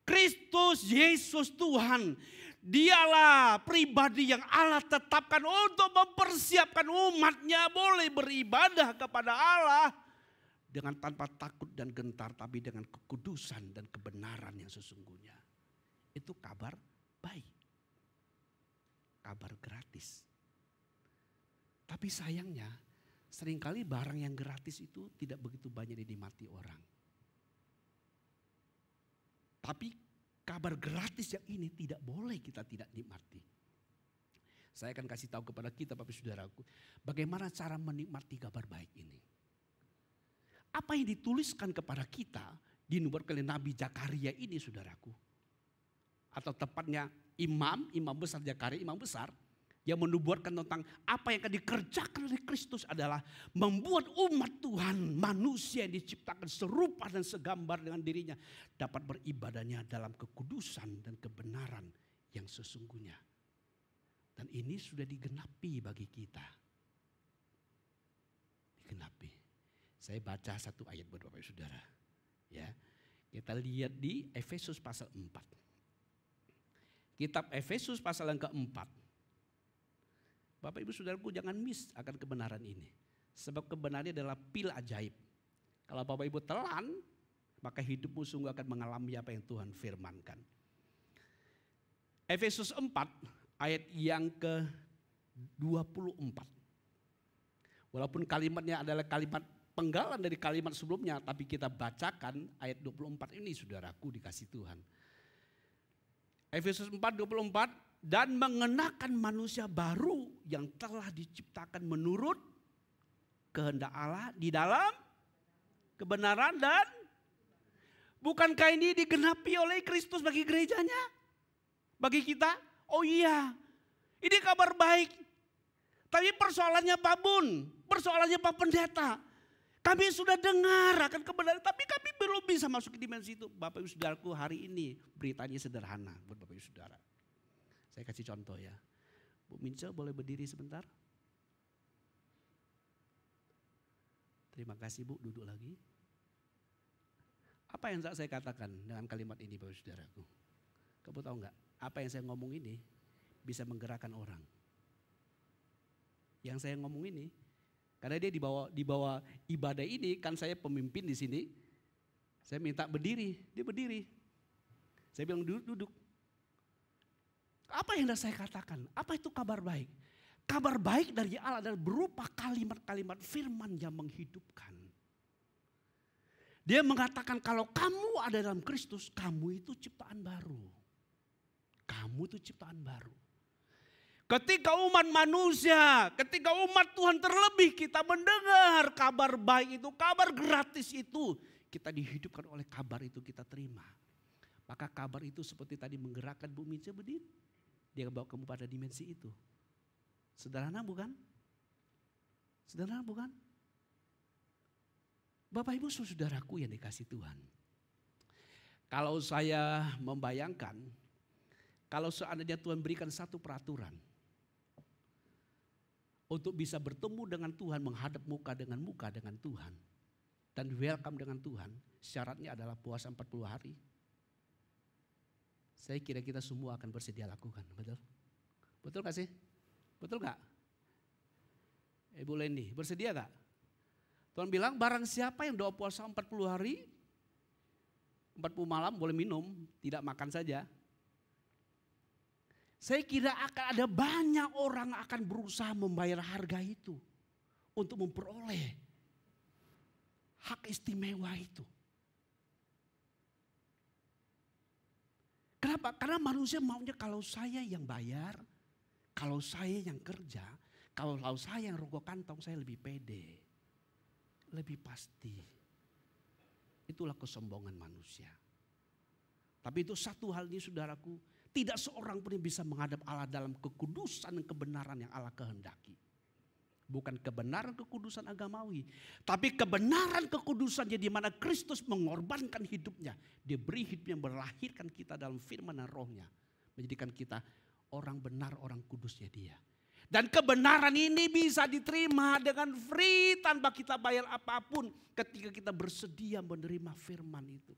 [SPEAKER 4] Kristus Yesus Tuhan, dialah pribadi yang Allah tetapkan untuk mempersiapkan umatnya boleh beribadah kepada Allah dengan tanpa takut dan gentar, tapi dengan kekudusan dan kebenaran yang sesungguhnya. Itu kabar baik, kabar gratis. Tapi sayangnya seringkali barang yang gratis itu tidak begitu banyak dinikmati orang. Tapi kabar gratis yang ini tidak boleh kita tidak nikmati. Saya akan kasih tahu kepada kita Bapak Saudaraku, bagaimana cara menikmati kabar baik ini. Apa yang dituliskan kepada kita dinubuatkan oleh Nabi Zakaria ini Saudaraku. Atau tepatnya imam besar Zakaria, imam besar. Yang menubuatkan tentang apa yang akan dikerjakan oleh Kristus adalah membuat umat Tuhan, manusia yang diciptakan serupa dan segambar dengan dirinya, dapat beribadahnya dalam kekudusan dan kebenaran yang sesungguhnya. Dan ini sudah digenapi bagi kita. Digenapi. Saya baca satu ayat buat Bapak Saudara. Ya, kita lihat di Efesus pasal 4. Kitab Efesus pasal yang keempat. Bapak Ibu Saudaraku jangan miss akan kebenaran ini. Sebab kebenarannya adalah pil ajaib. Kalau Bapak Ibu telan, maka hidupmu sungguh akan mengalami apa yang Tuhan firmankan. Efesus 4 ayat yang ke-24. Walaupun kalimatnya adalah kalimat penggalan dari kalimat sebelumnya, tapi kita bacakan ayat 24 ini saudaraku dikasih Tuhan. Efesus 4:24, dan mengenakan manusia baru yang telah diciptakan menurut kehendak Allah di dalam kebenaran dan bukankah ini digenapi oleh Kristus bagi gerejanya? Bagi kita? Oh iya, ini kabar baik. Tapi persoalannya Pak Bun, persoalannya Pak Pendeta. Kami sudah dengar akan kebenaran, tapi kami belum bisa masuk ke dimensi itu. Bapak Ibu Saudaraku, hari ini beritanya sederhana buat Bapak Ibu Saudara. Saya kasih contoh ya. Bu Mince boleh berdiri sebentar? Terima kasih Bu, duduk lagi. Apa yang saya katakan dengan kalimat ini Bapak Ibu Saudaraku? Kamu tahu enggak? Apa yang saya ngomong ini bisa menggerakkan orang. Yang saya ngomong ini, karena dia dibawa ibadah ini, kan saya pemimpin di sini. Saya minta berdiri, dia berdiri. Saya bilang duduk. Apa yang saya katakan? Apa itu kabar baik? Kabar baik dari Allah adalah berupa kalimat-kalimat firman yang menghidupkan. Dia mengatakan kalau kamu ada dalam Kristus, kamu itu ciptaan baru. Kamu itu ciptaan baru. Ketika umat manusia, ketika umat Tuhan terlebih kita mendengar kabar baik itu, kabar gratis itu. Kita dihidupkan oleh kabar itu kita terima. Maka kabar itu seperti tadi menggerakkan Bu Mince berdiri. Dia bawa kamu pada dimensi itu. Sederhana bukan? Sederhana bukan? Bapak Ibu saudaraku yang dikasih Tuhan. Kalau saya membayangkan, kalau seandainya Tuhan berikan satu peraturan untuk bisa bertemu dengan Tuhan, menghadap muka dengan Tuhan, dan welcome dengan Tuhan, syaratnya adalah puasa 40 hari. Saya kira kita semua akan bersedia lakukan, betul? Betul gak sih? Betul gak? Ibu Leni, bersedia gak? Tuhan bilang barang siapa yang doa puasa 40 hari, 40 malam boleh minum, tidak makan saja. Saya kira akan ada banyak orang akan berusaha membayar harga itu untuk memperoleh hak istimewa itu. Kenapa? Karena manusia maunya kalau saya yang bayar, kalau saya yang kerja, kalau saya yang rokok kantong saya lebih pede, lebih pasti. Itulah kesombongan manusia. Tapi itu satu hal ini saudaraku, tidak seorang pun yang bisa menghadap Allah dalam kekudusan dan kebenaran yang Allah kehendaki. Bukan kebenaran kekudusan agamawi. Tapi kebenaran kekudusannya di mana Kristus mengorbankan hidupnya. Dia beri hidupnya melahirkan kita dalam firman dan rohnya. Menjadikan kita orang benar, orang kudusnya dia. Dan kebenaran ini bisa diterima dengan free tanpa kita bayar apapun. Ketika kita bersedia menerima firman itu.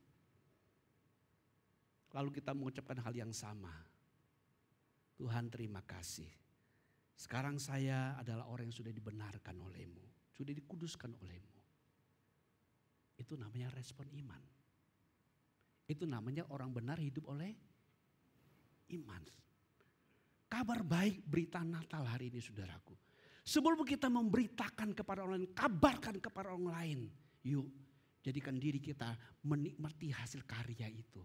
[SPEAKER 4] Lalu kita mengucapkan hal yang sama. Tuhan terima kasih. Sekarang saya adalah orang yang sudah dibenarkan olehmu. Sudah dikuduskan olehmu. Itu namanya respon iman. Itu namanya orang benar hidup oleh iman. Kabar baik berita Natal hari ini saudaraku. Sebelum kita memberitakan kepada orang lain, kabarkan kepada orang lain. Yuk jadikan diri kita menikmati hasil karya itu.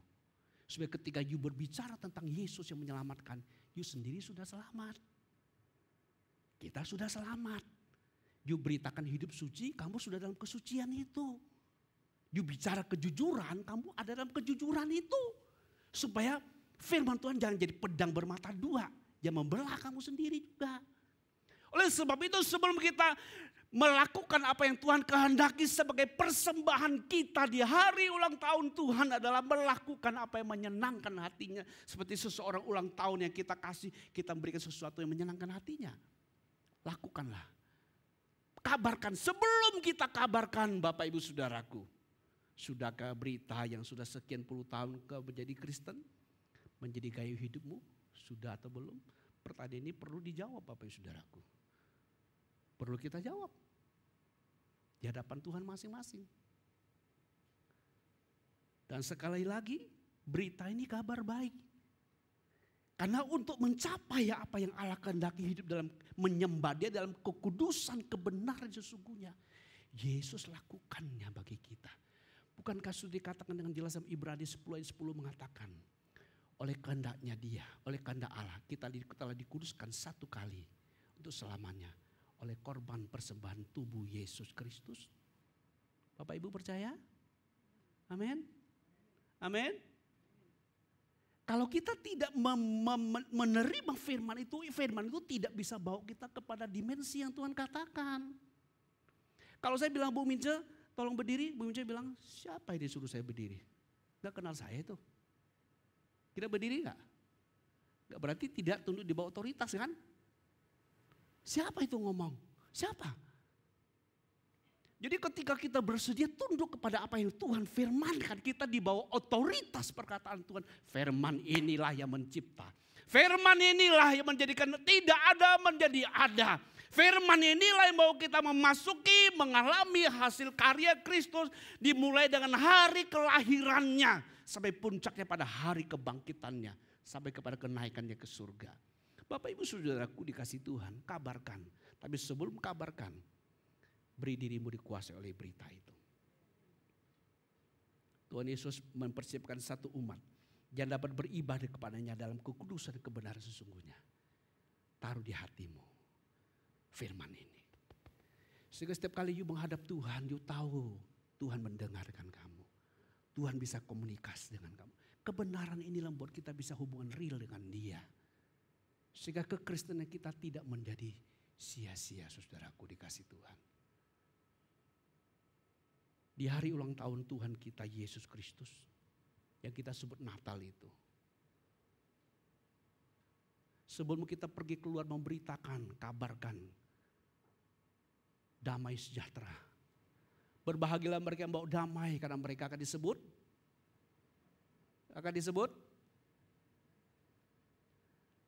[SPEAKER 4] Supaya ketika you berbicara tentang Yesus yang menyelamatkan, you sendiri sudah selamat. Kita sudah selamat. You beritakan hidup suci, kamu sudah dalam kesucian itu. You bicara kejujuran, kamu ada dalam kejujuran itu. Supaya firman Tuhan jangan jadi pedang bermata dua. Yang membelah kamu sendiri juga. Oleh sebab itu sebelum kita melakukan apa yang Tuhan kehendaki sebagai persembahan kita di hari ulang tahun Tuhan adalah melakukan apa yang menyenangkan hatinya. Seperti seseorang ulang tahun yang kita kasih, kita memberikan sesuatu yang menyenangkan hatinya. Lakukanlah. Kabarkan sebelum kita kabarkan Bapak Ibu Saudaraku. Sudahkah berita yang sudah sekian puluh tahun kau menjadi Kristen? Menjadi gaya hidupmu? Sudah atau belum? Pertanyaan ini perlu dijawab Bapak Ibu Saudaraku. Perlu kita jawab. Di hadapan Tuhan masing-masing. Dan sekali lagi berita ini kabar baik. Karena untuk mencapai apa yang Allah kehendaki hidup dalam menyembah Dia dalam kekudusan kebenaran sesungguhnya. Yesus lakukannya bagi kita. Bukankah sudah dikatakan dengan jelas dalam Ibrani 10 ayat 10 mengatakan. Oleh kehendaknya Dia, oleh kehendak Allah kita telah dikuduskan satu kali untuk selamanya. Oleh korban persembahan tubuh Yesus Kristus. Bapak Ibu percaya? Amin. Amin. Kalau kita tidak menerima firman itu tidak bisa bawa kita kepada dimensi yang Tuhan katakan. Kalau saya bilang Bu Mince, tolong berdiri. Bu Mince bilang, siapa yang disuruh saya berdiri? Gak kenal saya itu. Kita berdiri gak? Gak berarti tidak tunduk di bawah otoritas kan? Siapa itu ngomong? Siapa? Jadi ketika kita bersedia tunduk kepada apa yang Tuhan firmankan, kita di bawah otoritas perkataan Tuhan. Firman inilah yang mencipta. Firman inilah yang menjadikan tidak ada menjadi ada. Firman inilah yang mau kita memasuki, mengalami hasil karya Kristus. Dimulai dengan hari kelahirannya. Sampai puncaknya pada hari kebangkitannya. Sampai kepada kenaikannya ke surga. Bapak Ibu Saudaraku dikasih Tuhan, kabarkan. Tapi sebelum kabarkan, beri dirimu dikuasai oleh berita itu. Tuhan Yesus mempersiapkan satu umat yang dapat beribadah kepadanya dalam kekudusan dan kebenaran sesungguhnya. Taruh di hatimu firman ini. Sehingga setiap kali you menghadap Tuhan, you tahu Tuhan mendengarkan kamu. Tuhan bisa komunikasi dengan kamu. Kebenaran inilah membuat kita bisa hubungan real dengan Dia. Sehingga kekristenan kita tidak menjadi sia-sia, saudaraku dikasih Tuhan. Di hari ulang tahun Tuhan kita Yesus Kristus, yang kita sebut Natal itu. Sebelum kita pergi keluar memberitakan, kabarkan damai sejahtera. Berbahagialah mereka yang bawa damai karena mereka akan disebut.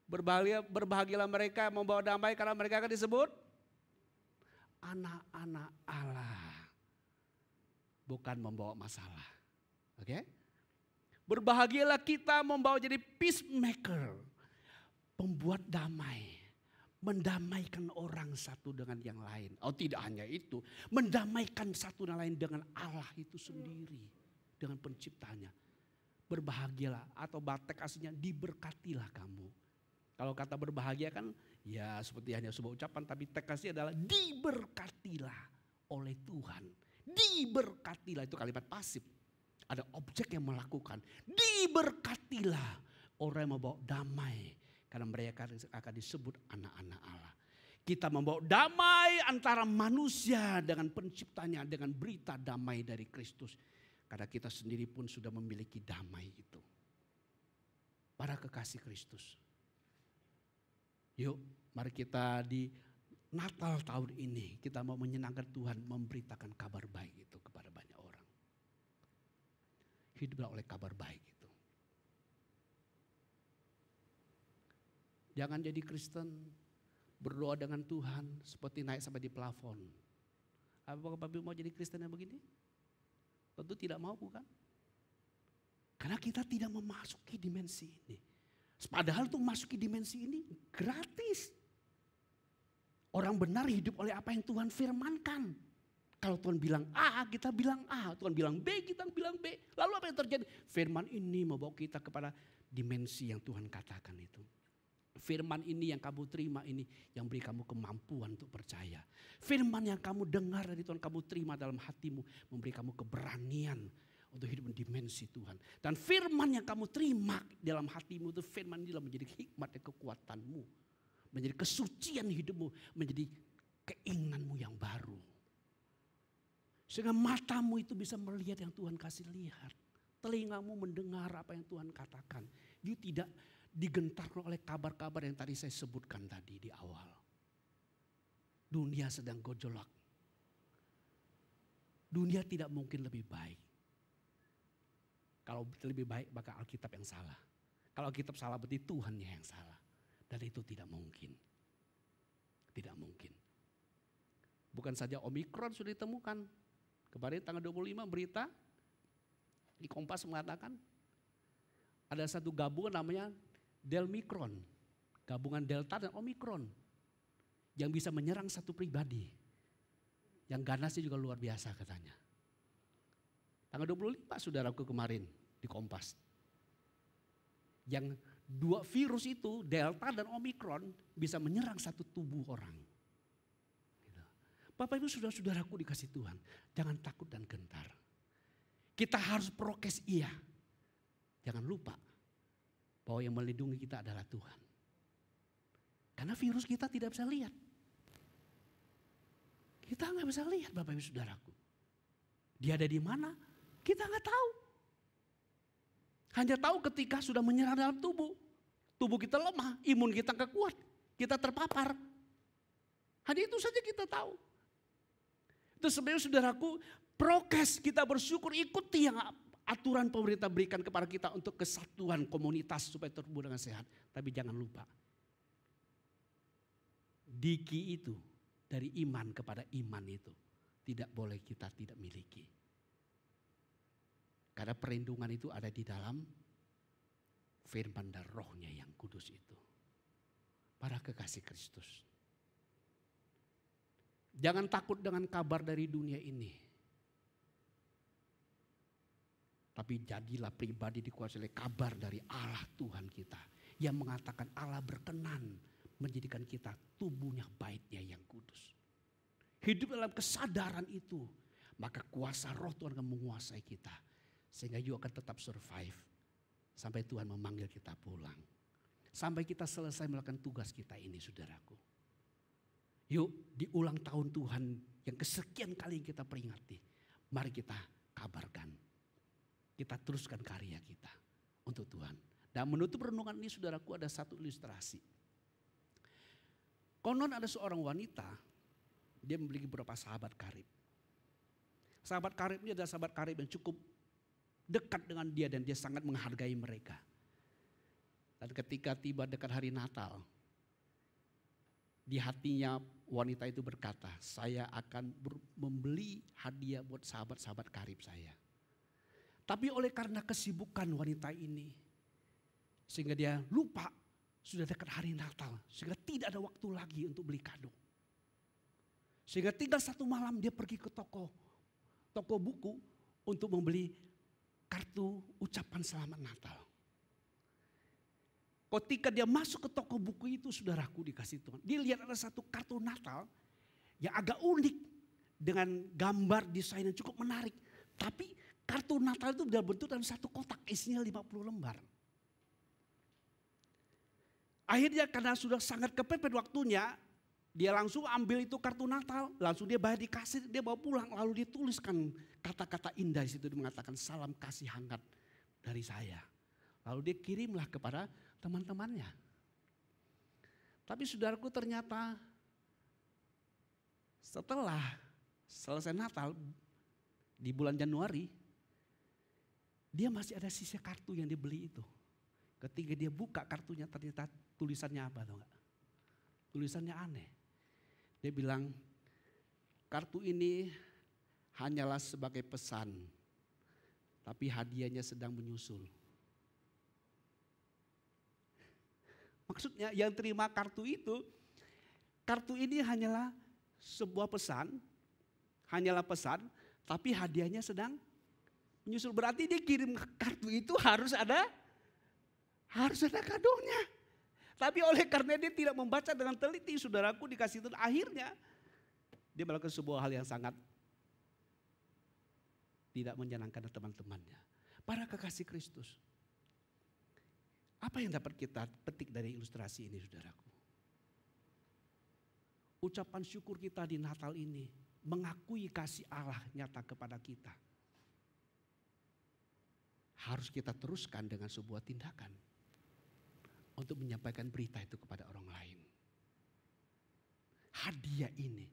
[SPEAKER 4] Berbahagialah mereka yang membawa damai karena mereka akan disebut anak-anak Allah. Bukan membawa masalah. Oke? Berbahagialah kita membawa jadi peacemaker. Pembuat damai. Mendamaikan orang satu dengan yang lain. Oh tidak hanya itu. Mendamaikan satu dengan lain dengan Allah itu sendiri. Dengan penciptanya. Berbahagialah atau batek aslinya diberkatilah kamu. Kalau kata berbahagia kan ya seperti hanya sebuah ucapan. Tapi teks aslinya adalah diberkatilah oleh Tuhan. Diberkatilah itu kalimat pasif. Ada objek yang melakukan. Diberkatilah orang yang membawa damai. Karena mereka akan disebut anak-anak Allah. Kita membawa damai antara manusia dengan penciptanya. Dengan berita damai dari Kristus. Karena kita sendiri pun sudah memiliki damai itu. Para kekasih Kristus. Yuk mari kita di Natal tahun ini kita mau menyenangkan Tuhan memberitakan kabar baik itu kepada banyak orang. Hiduplah oleh kabar baik itu. Jangan jadi Kristen berdoa dengan Tuhan seperti naik sampai di plafon. Apakah Bapak mau jadi Kristen yang begini? Tentu tidak mau bukan? Karena kita tidak memasuki dimensi ini. Padahal untuk memasuki dimensi ini gratis. Orang benar hidup oleh apa yang Tuhan firmankan. Kalau Tuhan bilang A, kita bilang A. Tuhan bilang B, kita bilang B. Lalu apa yang terjadi? Firman ini membawa kita kepada dimensi yang Tuhan katakan itu. Firman ini yang kamu terima ini yang beri kamu kemampuan untuk percaya. Firman yang kamu dengar dari Tuhan kamu terima dalam hatimu. Memberi kamu keberanian untuk hidup di dimensi Tuhan. Dan firman yang kamu terima dalam hatimu itu firman ini menjadi hikmat dan kekuatanmu. Menjadi kesucian hidupmu, menjadi keinginanmu yang baru. Sehingga matamu itu bisa melihat yang Tuhan kasih lihat. Telingamu mendengar apa yang Tuhan katakan. You tidak digentarkan oleh kabar-kabar yang tadi saya sebutkan tadi di awal. Dunia sedang gojolak. Dunia tidak mungkin lebih baik. Kalau lebih baik maka Alkitab yang salah. Kalau Alkitab salah berarti Tuhannya yang salah. Dan itu tidak mungkin. Tidak mungkin. Bukan saja Omikron sudah ditemukan. Kemarin tanggal 25 berita di Kompas mengatakan ada satu gabungan namanya Delmikron, gabungan Delta dan Omikron yang bisa menyerang satu pribadi. Yang ganasnya juga luar biasa katanya. Tanggal 25 saudaraku kemarin di Kompas. Yang dua virus itu, Delta dan Omikron, bisa menyerang satu tubuh orang. Gitu. Bapak Ibu saudara-saudaraku dikasih Tuhan, jangan takut dan gentar. Kita harus prokes iya. Jangan lupa bahwa yang melindungi kita adalah Tuhan. Karena virus kita tidak bisa lihat. Kita nggak bisa lihat Bapak Ibu saudaraku. Dia ada di mana? Kita nggak tahu. Hanya tahu ketika sudah menyerang dalam tubuh. Tubuh kita lemah, imun kita nggak kuat. Kita terpapar. Hanya itu saja kita tahu. Itu sebenarnya saudaraku, prokes kita bersyukur ikuti yang aturan pemerintah berikan kepada kita untuk kesatuan komunitas supaya tumbuh dengan sehat. Tapi jangan lupa. Diki itu dari iman kepada iman itu tidak boleh kita tidak miliki. Karena perlindungan itu ada di dalam firman dan rohnya yang kudus itu. Para kekasih Kristus. Jangan takut dengan kabar dari dunia ini. Tapi jadilah pribadi dikuasai oleh kabar dari Allah Tuhan kita. Yang mengatakan Allah berkenan menjadikan kita tubuhnya baitnya yang kudus. Hidup dalam kesadaran itu. Maka kuasa roh Tuhan akan menguasai kita. Sehingga you akan tetap survive. Sampai Tuhan memanggil kita pulang. Sampai kita selesai melakukan tugas kita ini saudaraku. Yuk di ulang tahun Tuhan yang kesekian kali kita peringati. Mari kita kabarkan. Kita teruskan karya kita untuk Tuhan. Dan menutup renungan ini saudaraku ada satu ilustrasi. Konon ada seorang wanita. Dia memiliki beberapa sahabat karib. Sahabat karib ini adalah sahabat karib yang cukup dekat dengan dia dan dia sangat menghargai mereka. Dan ketika tiba dekat hari Natal, di hatinya wanita itu berkata, saya akan membeli hadiah buat sahabat-sahabat karib saya. Tapi oleh karena kesibukan wanita ini, sehingga dia lupa sudah dekat hari Natal, sehingga tidak ada waktu lagi untuk beli kado. Sehingga tinggal satu malam dia pergi ke toko buku untuk membeli kartu ucapan selamat Natal. Ketika dia masuk ke toko buku itu saudaraku dikasih Tuhan. Dia lihat ada satu kartu Natal yang agak unik. Dengan gambar desain yang cukup menarik. Tapi kartu Natal itu dalam bentuk dalam satu kotak isinya 50 lembar. Akhirnya karena sudah sangat kepepet waktunya. Dia langsung ambil itu kartu Natal, langsung dia bayar di kasir, dia bawa pulang. Lalu dia tuliskan kata-kata indah di situ, dia mengatakan salam kasih hangat dari saya. Lalu dia kirimlah kepada teman-temannya. Tapi saudaraku ternyata setelah selesai Natal di bulan Januari, dia masih ada sisa kartu yang dia beli itu. Ketika dia buka kartunya ternyata tulisannya apa tahu enggak? Tulisannya aneh. Dia bilang, kartu ini hanyalah sebagai pesan, tapi hadiahnya sedang menyusul. Maksudnya yang terima kartu ini hanyalah sebuah pesan, tapi hadiahnya sedang menyusul. Berarti dia kirim kartu itu harus ada kadonya. Tapi oleh karena dia tidak membaca dengan teliti, saudaraku dikasih itu, akhirnya dia melakukan sebuah hal yang sangat tidak menyenangkan teman-temannya. Para kekasih Kristus. Apa yang dapat kita petik dari ilustrasi ini saudaraku? Ucapan syukur kita di Natal ini mengakui kasih Allah nyata kepada kita. Harus kita teruskan dengan sebuah tindakan. Untuk menyampaikan berita itu kepada orang lain. Hadiah ini.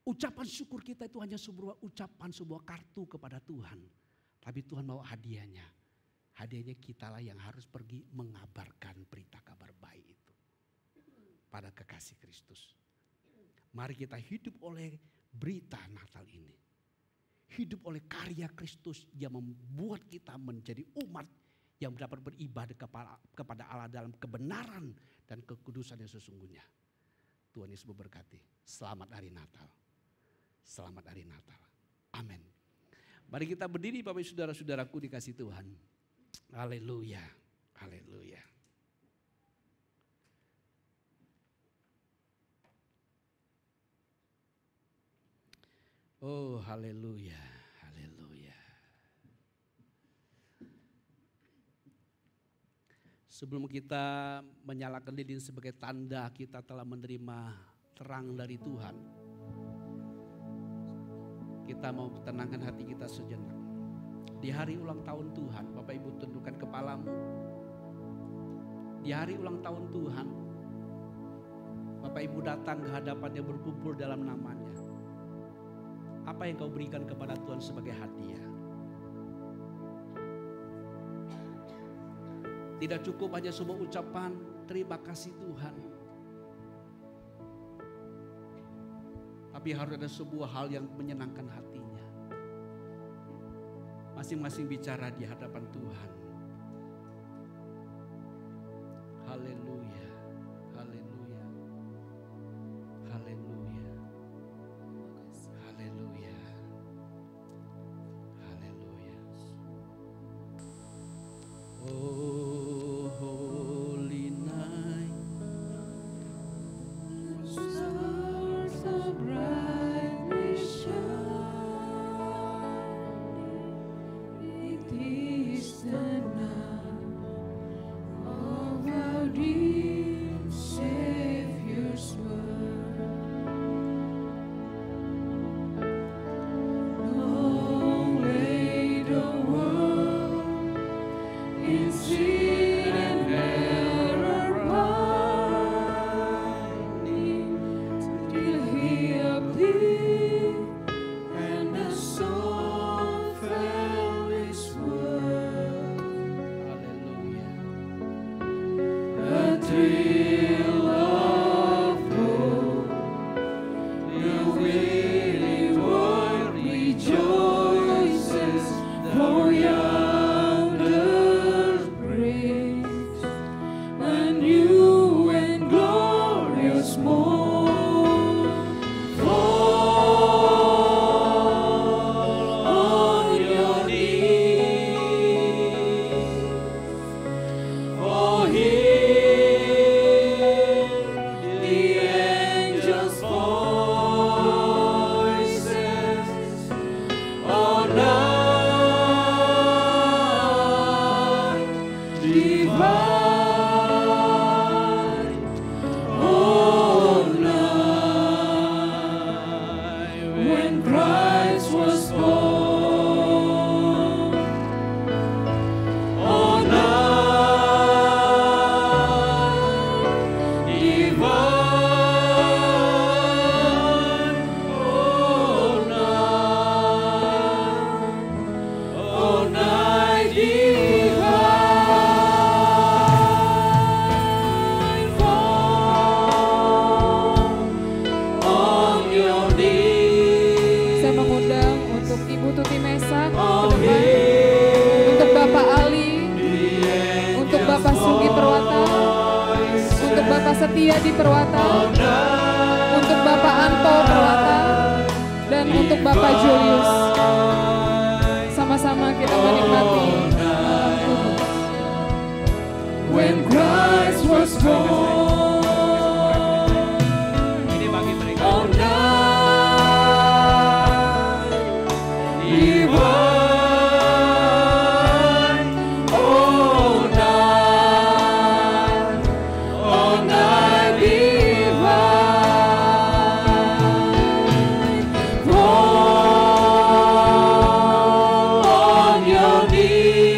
[SPEAKER 4] Ucapan syukur kita itu hanya sebuah ucapan, sebuah kartu kepada Tuhan. Tapi Tuhan mau hadiahnya. Hadiahnya kitalah yang harus pergi mengabarkan berita kabar baik itu. Pada kekasih Kristus. Mari kita hidup oleh berita Natal ini. Hidup oleh karya Kristus yang membuat kita menjadi umat yang dapat beribadah kepada Allah dalam kebenaran dan kekudusan yang sesungguhnya. Tuhan Yesus memberkati. Selamat hari Natal. Selamat hari Natal. Amin. Mari kita berdiri Bapak Ibu saudara-saudaraku dikasih Tuhan. Haleluya. Haleluya. Oh haleluya. Haleluya. Sebelum kita menyalakan lilin sebagai tanda kita telah menerima terang dari Tuhan, kita mau tenangkan hati kita sejenak. Di hari ulang tahun Tuhan, Bapak Ibu tundukkan kepalamu. Di hari ulang tahun Tuhan, Bapak Ibu datang ke hadapannya berkumpul dalam namanya. Apa yang kau berikan kepada Tuhan sebagai hadiah? Tidak cukup hanya sebuah ucapan terima kasih Tuhan. Tapi harus ada sebuah hal yang menyenangkan hatinya. Masing-masing bicara di hadapan Tuhan. Haleluya. Haleluya. Haleluya. Haleluya. Haleluya. Oh holy night,
[SPEAKER 1] Stars so brightly shining, it is the night of our dear Savior's birth. Long lay the world in sin and error pining, till He appeared and the soul felt His word.
[SPEAKER 4] haleluya.
[SPEAKER 1] A thrill of hope, the weary world rejoices, for yonder breaks a new and glorious morn. Fall on your knees, for hear the angels' voices. Oh, night divine, oh, night when Christ was born. Oh, night divine, oh, night divine, fall on your knees.
[SPEAKER 2] Saya mengundang untuk Ibu Tuti Mesa ke depan, untuk Bapak Ali, untuk Bapak Sugi Perwata, untuk Bapak Setia di Perwata, untuk Bapak Anto Perwata, dan untuk Bapak Julius. Sama-sama kita menikmati malam kudus.
[SPEAKER 1] When Christ was born.
[SPEAKER 4] Ini bagi mereka.
[SPEAKER 1] Oh, night divine, oh, night divine, fall on your knees.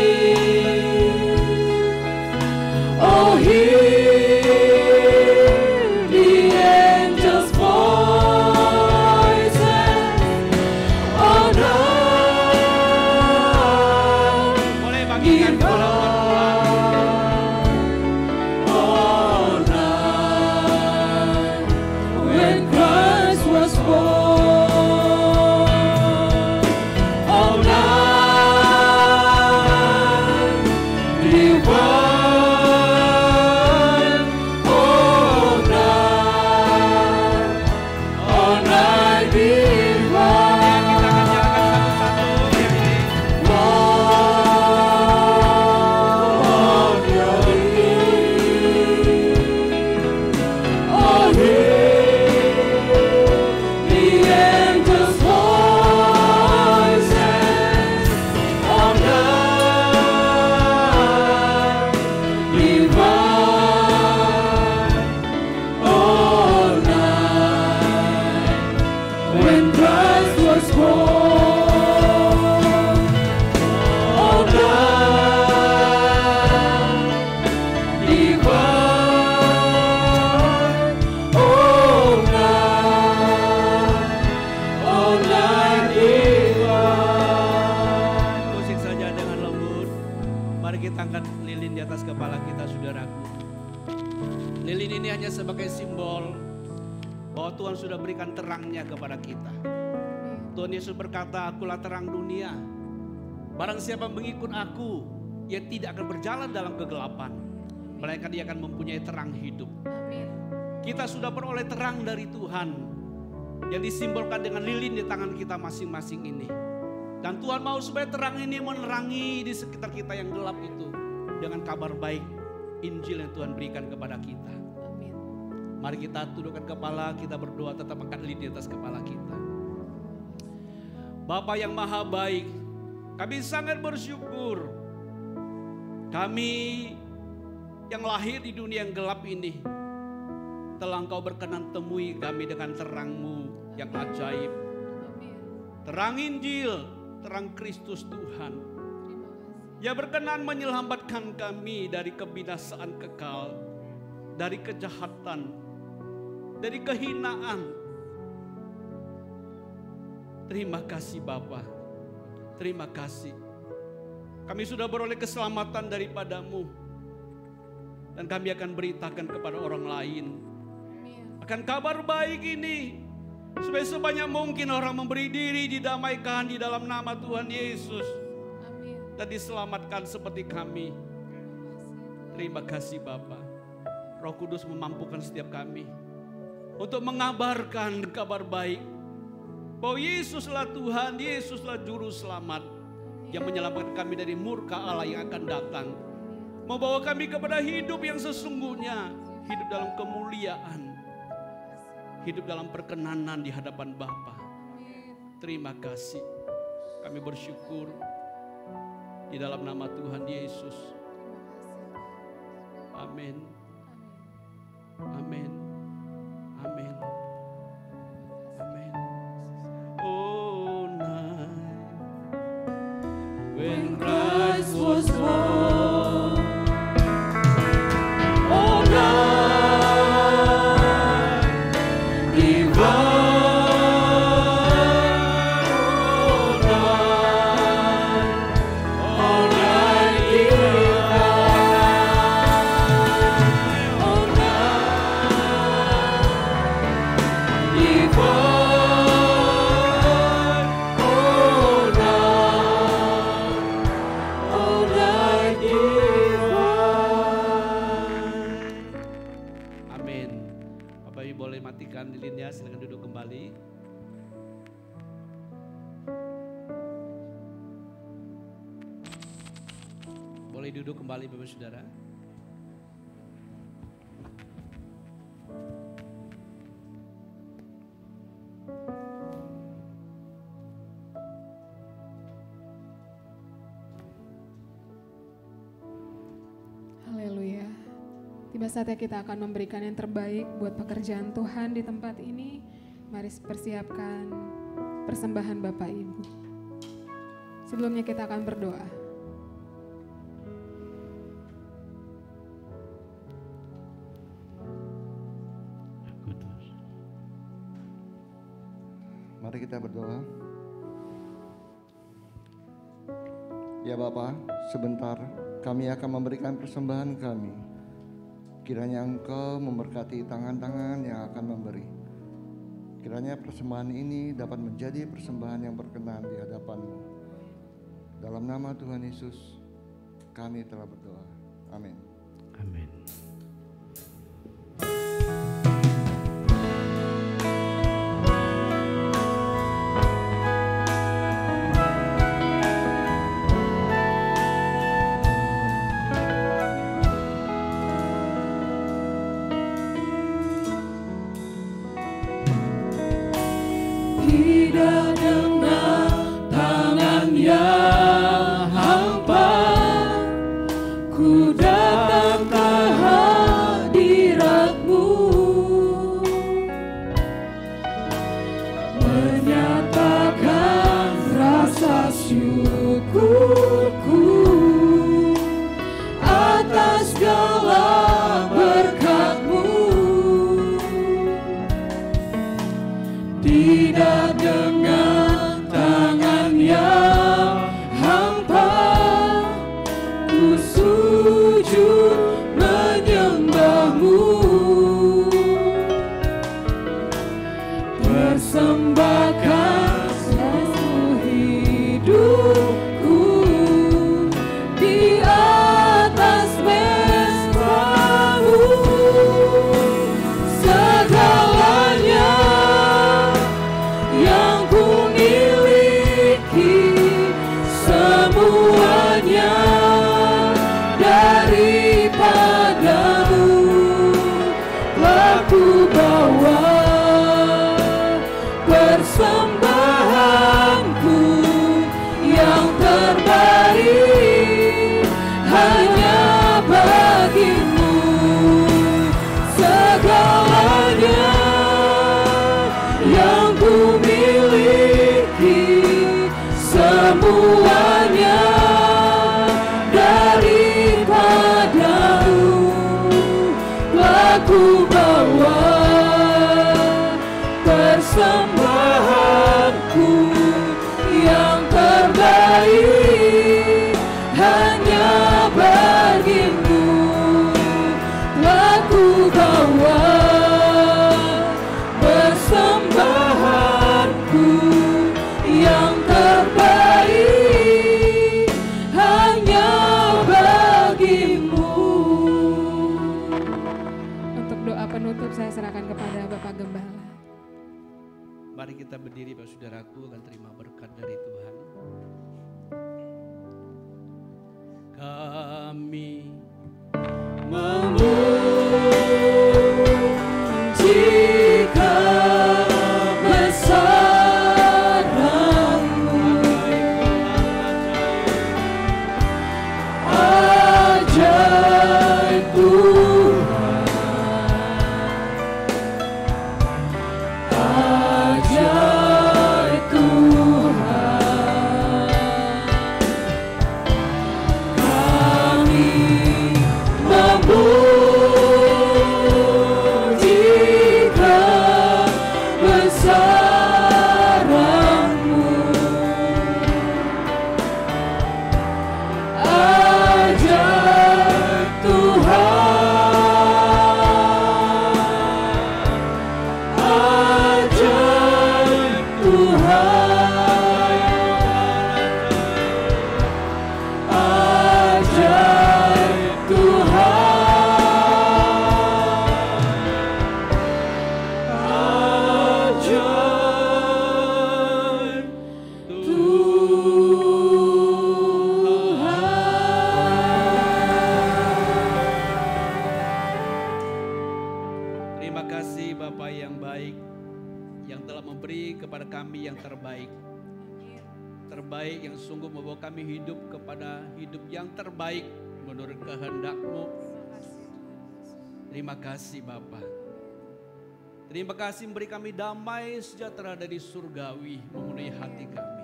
[SPEAKER 4] kepala kita, saudaraku. Lilin ini hanya sebagai simbol bahwa Tuhan sudah berikan terangnya kepada kita. Tuhan Yesus berkata, akulah terang dunia. Barang siapa mengikut aku, ia tidak akan berjalan dalam kegelapan, melainkan dia akan mempunyai terang hidup. Kita sudah beroleh terang dari Tuhan yang disimbolkan dengan lilin di tangan kita masing-masing ini. Dan Tuhan mau supaya terang ini menerangi di sekitar kita yang gelap itu dengan kabar baik Injil yang Tuhan berikan kepada kita.
[SPEAKER 2] Amin.
[SPEAKER 4] Mari kita tundukkan kepala, kita berdoa, tetap angkat lilin di atas kepala kita. Bapa yang maha baik, kami sangat bersyukur. Kami yang lahir di dunia yang gelap ini, telah Engkau berkenan temui kami dengan terang-Mu yang ajaib. Terang Injil, terang Kristus Tuhan, yang berkenan menyelamatkan kami dari kebinasaan kekal, dari kejahatan, dari kehinaan. Terima kasih Bapa, terima kasih. Kami sudah beroleh keselamatan daripada-Mu, dan kami akan beritakan kepada orang lain akan kabar baik ini, supaya sebanyak mungkin orang memberi diri didamaikan di dalam nama Tuhan Yesus.
[SPEAKER 2] Amin.
[SPEAKER 4] Dan diselamatkan seperti kami. Terima kasih Bapa. Roh Kudus memampukan setiap kami untuk mengabarkan kabar baik bahwa Yesuslah Tuhan, Yesuslah Juru Selamat yang menyelamatkan kami dari murka Allah yang akan datang, membawa kami kepada hidup yang sesungguhnya, hidup dalam kemuliaan, hidup dalam perkenanan di hadapan Bapa. Terima kasih. Kami bersyukur di dalam nama Tuhan Yesus. Amin. Amin. Amin. Amin. Oh night when Christ was born. Oh night divine. Lilinnya, silakan duduk kembali. Boleh duduk kembali Bapak Saudara.
[SPEAKER 2] Haleluya. Tiba saatnya kita akan memberikan yang terbaik buat pekerjaan Tuhan di tempat ini. Mari persiapkan persembahan Bapak Ibu. Sebelumnya kita akan berdoa.
[SPEAKER 5] Mari kita berdoa. Ya Bapa, sebentar kami akan memberikan persembahan kami. Kiranya Engkau memberkati tangan-tangan yang akan memberi. Kiranya persembahan ini dapat menjadi persembahan yang berkenan di hadapan-Mu. Dalam nama Tuhan Yesus, kami telah berdoa. Amin.
[SPEAKER 4] Amin.
[SPEAKER 1] Tidak dengan tangan yang hampa, ku datang ke hadirat-Mu, menyatakan rasa syukurku atas segala berkat-Mu. Tidak dengan tangan yang hampa, ku sujud persembahanku yang terbaik hanya bagimu. Segalanya yang ku miliki, semuanya daripadamu. Aku bawa persembahanku yang terbaik hanya bagimu. Aku bawa persembahanku yang terbaik hanya bagimu.
[SPEAKER 2] Untuk doa penutup saya serahkan kepada Bapak Gembala.
[SPEAKER 4] Mari kita berdiri Pak Saudaraku dan terima berkat dari Tuhan. Kami
[SPEAKER 1] memuji kebesaran-Mu, ajaib Tuhan, ajaib Tuhan. Kami memuji kebesaran-Mu, ajaib Tuhan, ajaib Tuhan, ajaib Tuhan,
[SPEAKER 4] Terima kasih Bapa yang baik yang telah memberi kepada kami yang terbaik. Terbaik yang sungguh membawa kami hidup kepada hidup yang terbaik menurut kehendak-Mu. Terima kasih Bapa. Terima kasih memberi kami damai sejahtera dari surgawi memenuhi hati kami.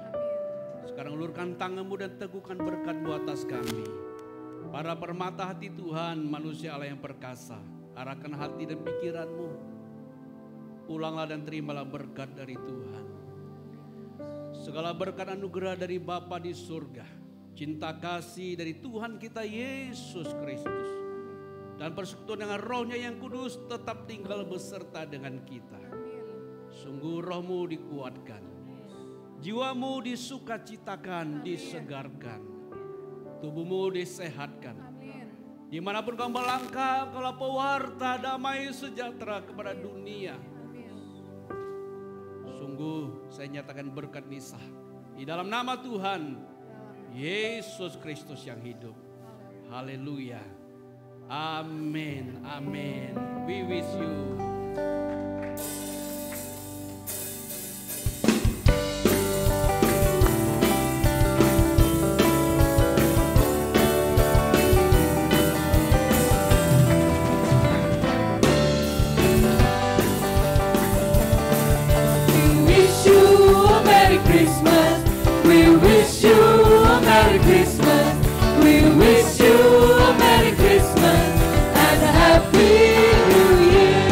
[SPEAKER 4] Sekarang ulurkan tangan-Mu dan teguhkan berkat-Mu atas kami. Para permata hati Tuhan, manusia Allah yang perkasa, arahkan hati dan pikiran-Mu. Pulanglah dan terimalah berkat dari Tuhan. Segala berkat anugerah dari Bapa di surga, cinta kasih dari Tuhan kita Yesus Kristus, dan persekutuan dengan Roh-Nya yang kudus tetap tinggal beserta dengan kita. Sungguh Roh-Mu dikuatkan, jiwamu disukacitakan, disegarkan, tubuhmu disehatkan. Dimanapun kau melangkah, kaulah pewarta damai sejahtera kepada dunia. Sungguh saya nyatakan berkat nisah di dalam nama Tuhan Yesus Kristus yang hidup. Haleluya. Amin. Amin. We wish you.
[SPEAKER 1] Christmas, we wish you a Merry Christmas, we wish you a Merry Christmas and a Happy New Year.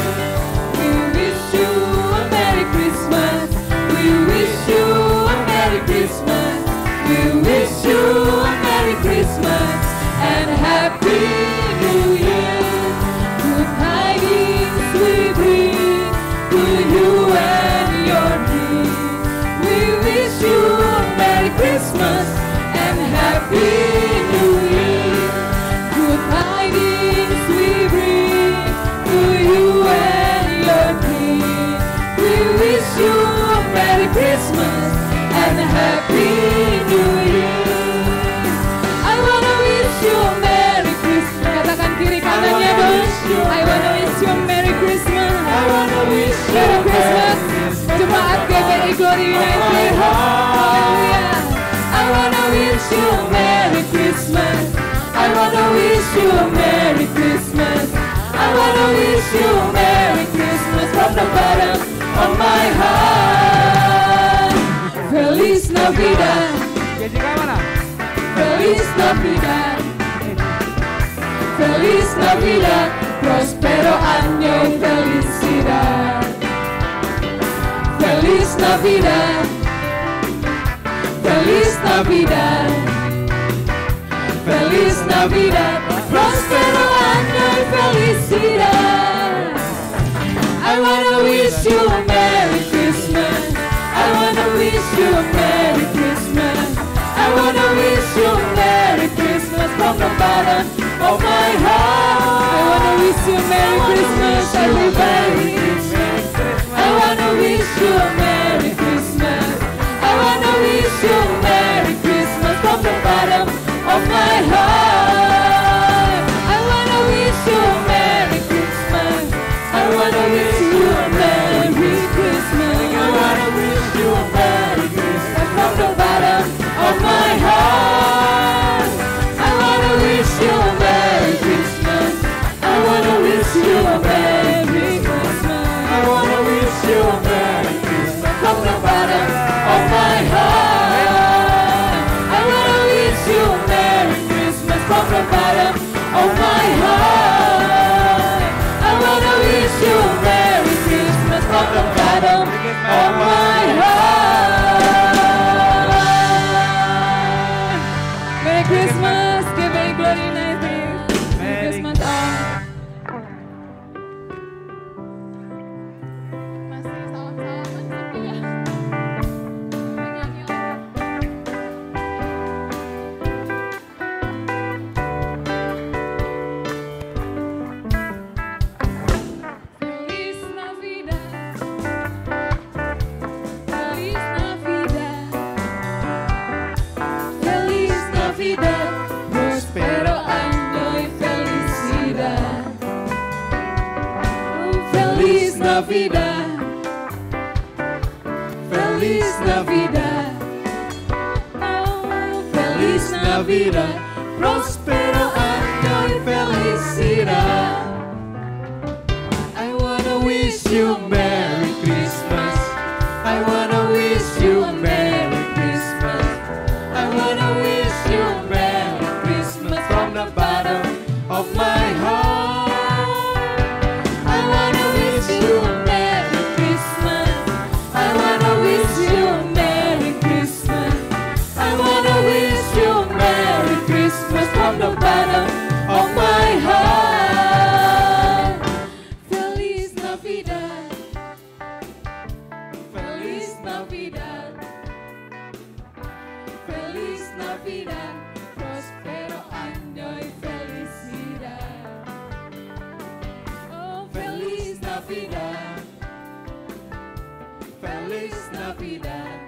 [SPEAKER 1] We wish you a Merry Christmas, we wish you a Merry Christmas, we wish you a Merry Christmas and a Happy New Year. Good tidings we bring to you and your needs. We wish you a Merry Christmas and Happy New Year. Good tidings we bring to you and your king. We wish you a Merry Christmas and Happy New Year. I wanna wish you a Merry Christmas.
[SPEAKER 2] Katakan kiri kanannya dong. I wanna wish you a Merry Christmas.
[SPEAKER 1] I wanna wish you
[SPEAKER 2] Merry
[SPEAKER 1] a Merry
[SPEAKER 2] Christmas.
[SPEAKER 1] Christmas.
[SPEAKER 2] Jemaat GBI glory
[SPEAKER 1] of
[SPEAKER 2] in
[SPEAKER 1] my
[SPEAKER 2] it.
[SPEAKER 1] heart. I wanna wish you a Merry Christmas. I wanna wish you a Merry Christmas. I wanna wish you a Merry Christmas from the bottom of my heart. Feliz Navidad. Feliz Navidad. Feliz Navidad. Prospero año y felicidad. Feliz Navidad. Feliz Navidad. Feliz Navidad. Prospero año y felicidad. I wanna wish you a Merry Christmas. I wanna wish you a Merry Christmas. I wanna wish you a Merry Christmas from the bottom of my heart.
[SPEAKER 2] I wanna wish you a Merry Christmas, everybody.
[SPEAKER 1] I wanna wish you a Merry Christmas. I wanna wish you a Merry Christmas from the bottom of my heart. I wanna wish you a Merry Christmas. I wanna wish you a Merry Christmas. I wanna wish you a Merry Christmas from the bottom of my heart. I wanna wish you a Merry Christmas. I wanna wish you a Merry Christmas. I wanna wish you a Merry Christmas from the bottom of my heart. I wanna wish you a Merry Christmas from the bottom of my heart. I wanna wish you a Merry Christmas from the bottom of my heart.
[SPEAKER 2] Merry Christmas, give Merry Glory United. Merry Christmas all. Masih salam-salaman tapi ya. Penyanyi lagi. Feliz Navidad. Feliz Navidad.
[SPEAKER 1] Feliz Navidad, prospero año y felicidad. Feliz Navidad, Feliz Navidad, Feliz Navidad, prospero año y felicidad. I wanna wish you a Merry Christmas. I wanna wish you a Merry Christmas. I wanna wish you a Merry Christmas from the bottom of my heart. I wanna wish you a Merry Christmas. I wanna wish you a Merry Christmas. I wanna wish you a Merry Christmas from the bottom of my heart. Feliz Navidad. Feliz Navidad. Feliz Navidad, prospero año y felicidad. Oh, feliz Navidad, Feliz Navidad,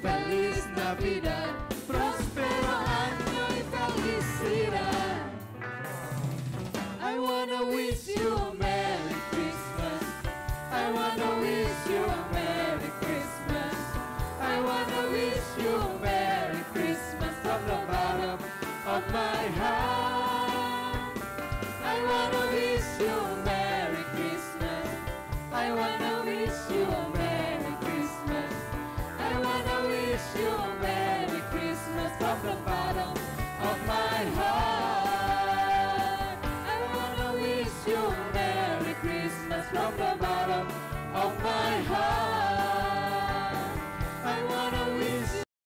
[SPEAKER 1] Feliz Navidad, prospero año y felicidad. I wanna wish you a Merry Christmas. I wanna wish you a Merry Christmas. I wanna wish you a Merry Christmas from the bottom of my heart. I wanna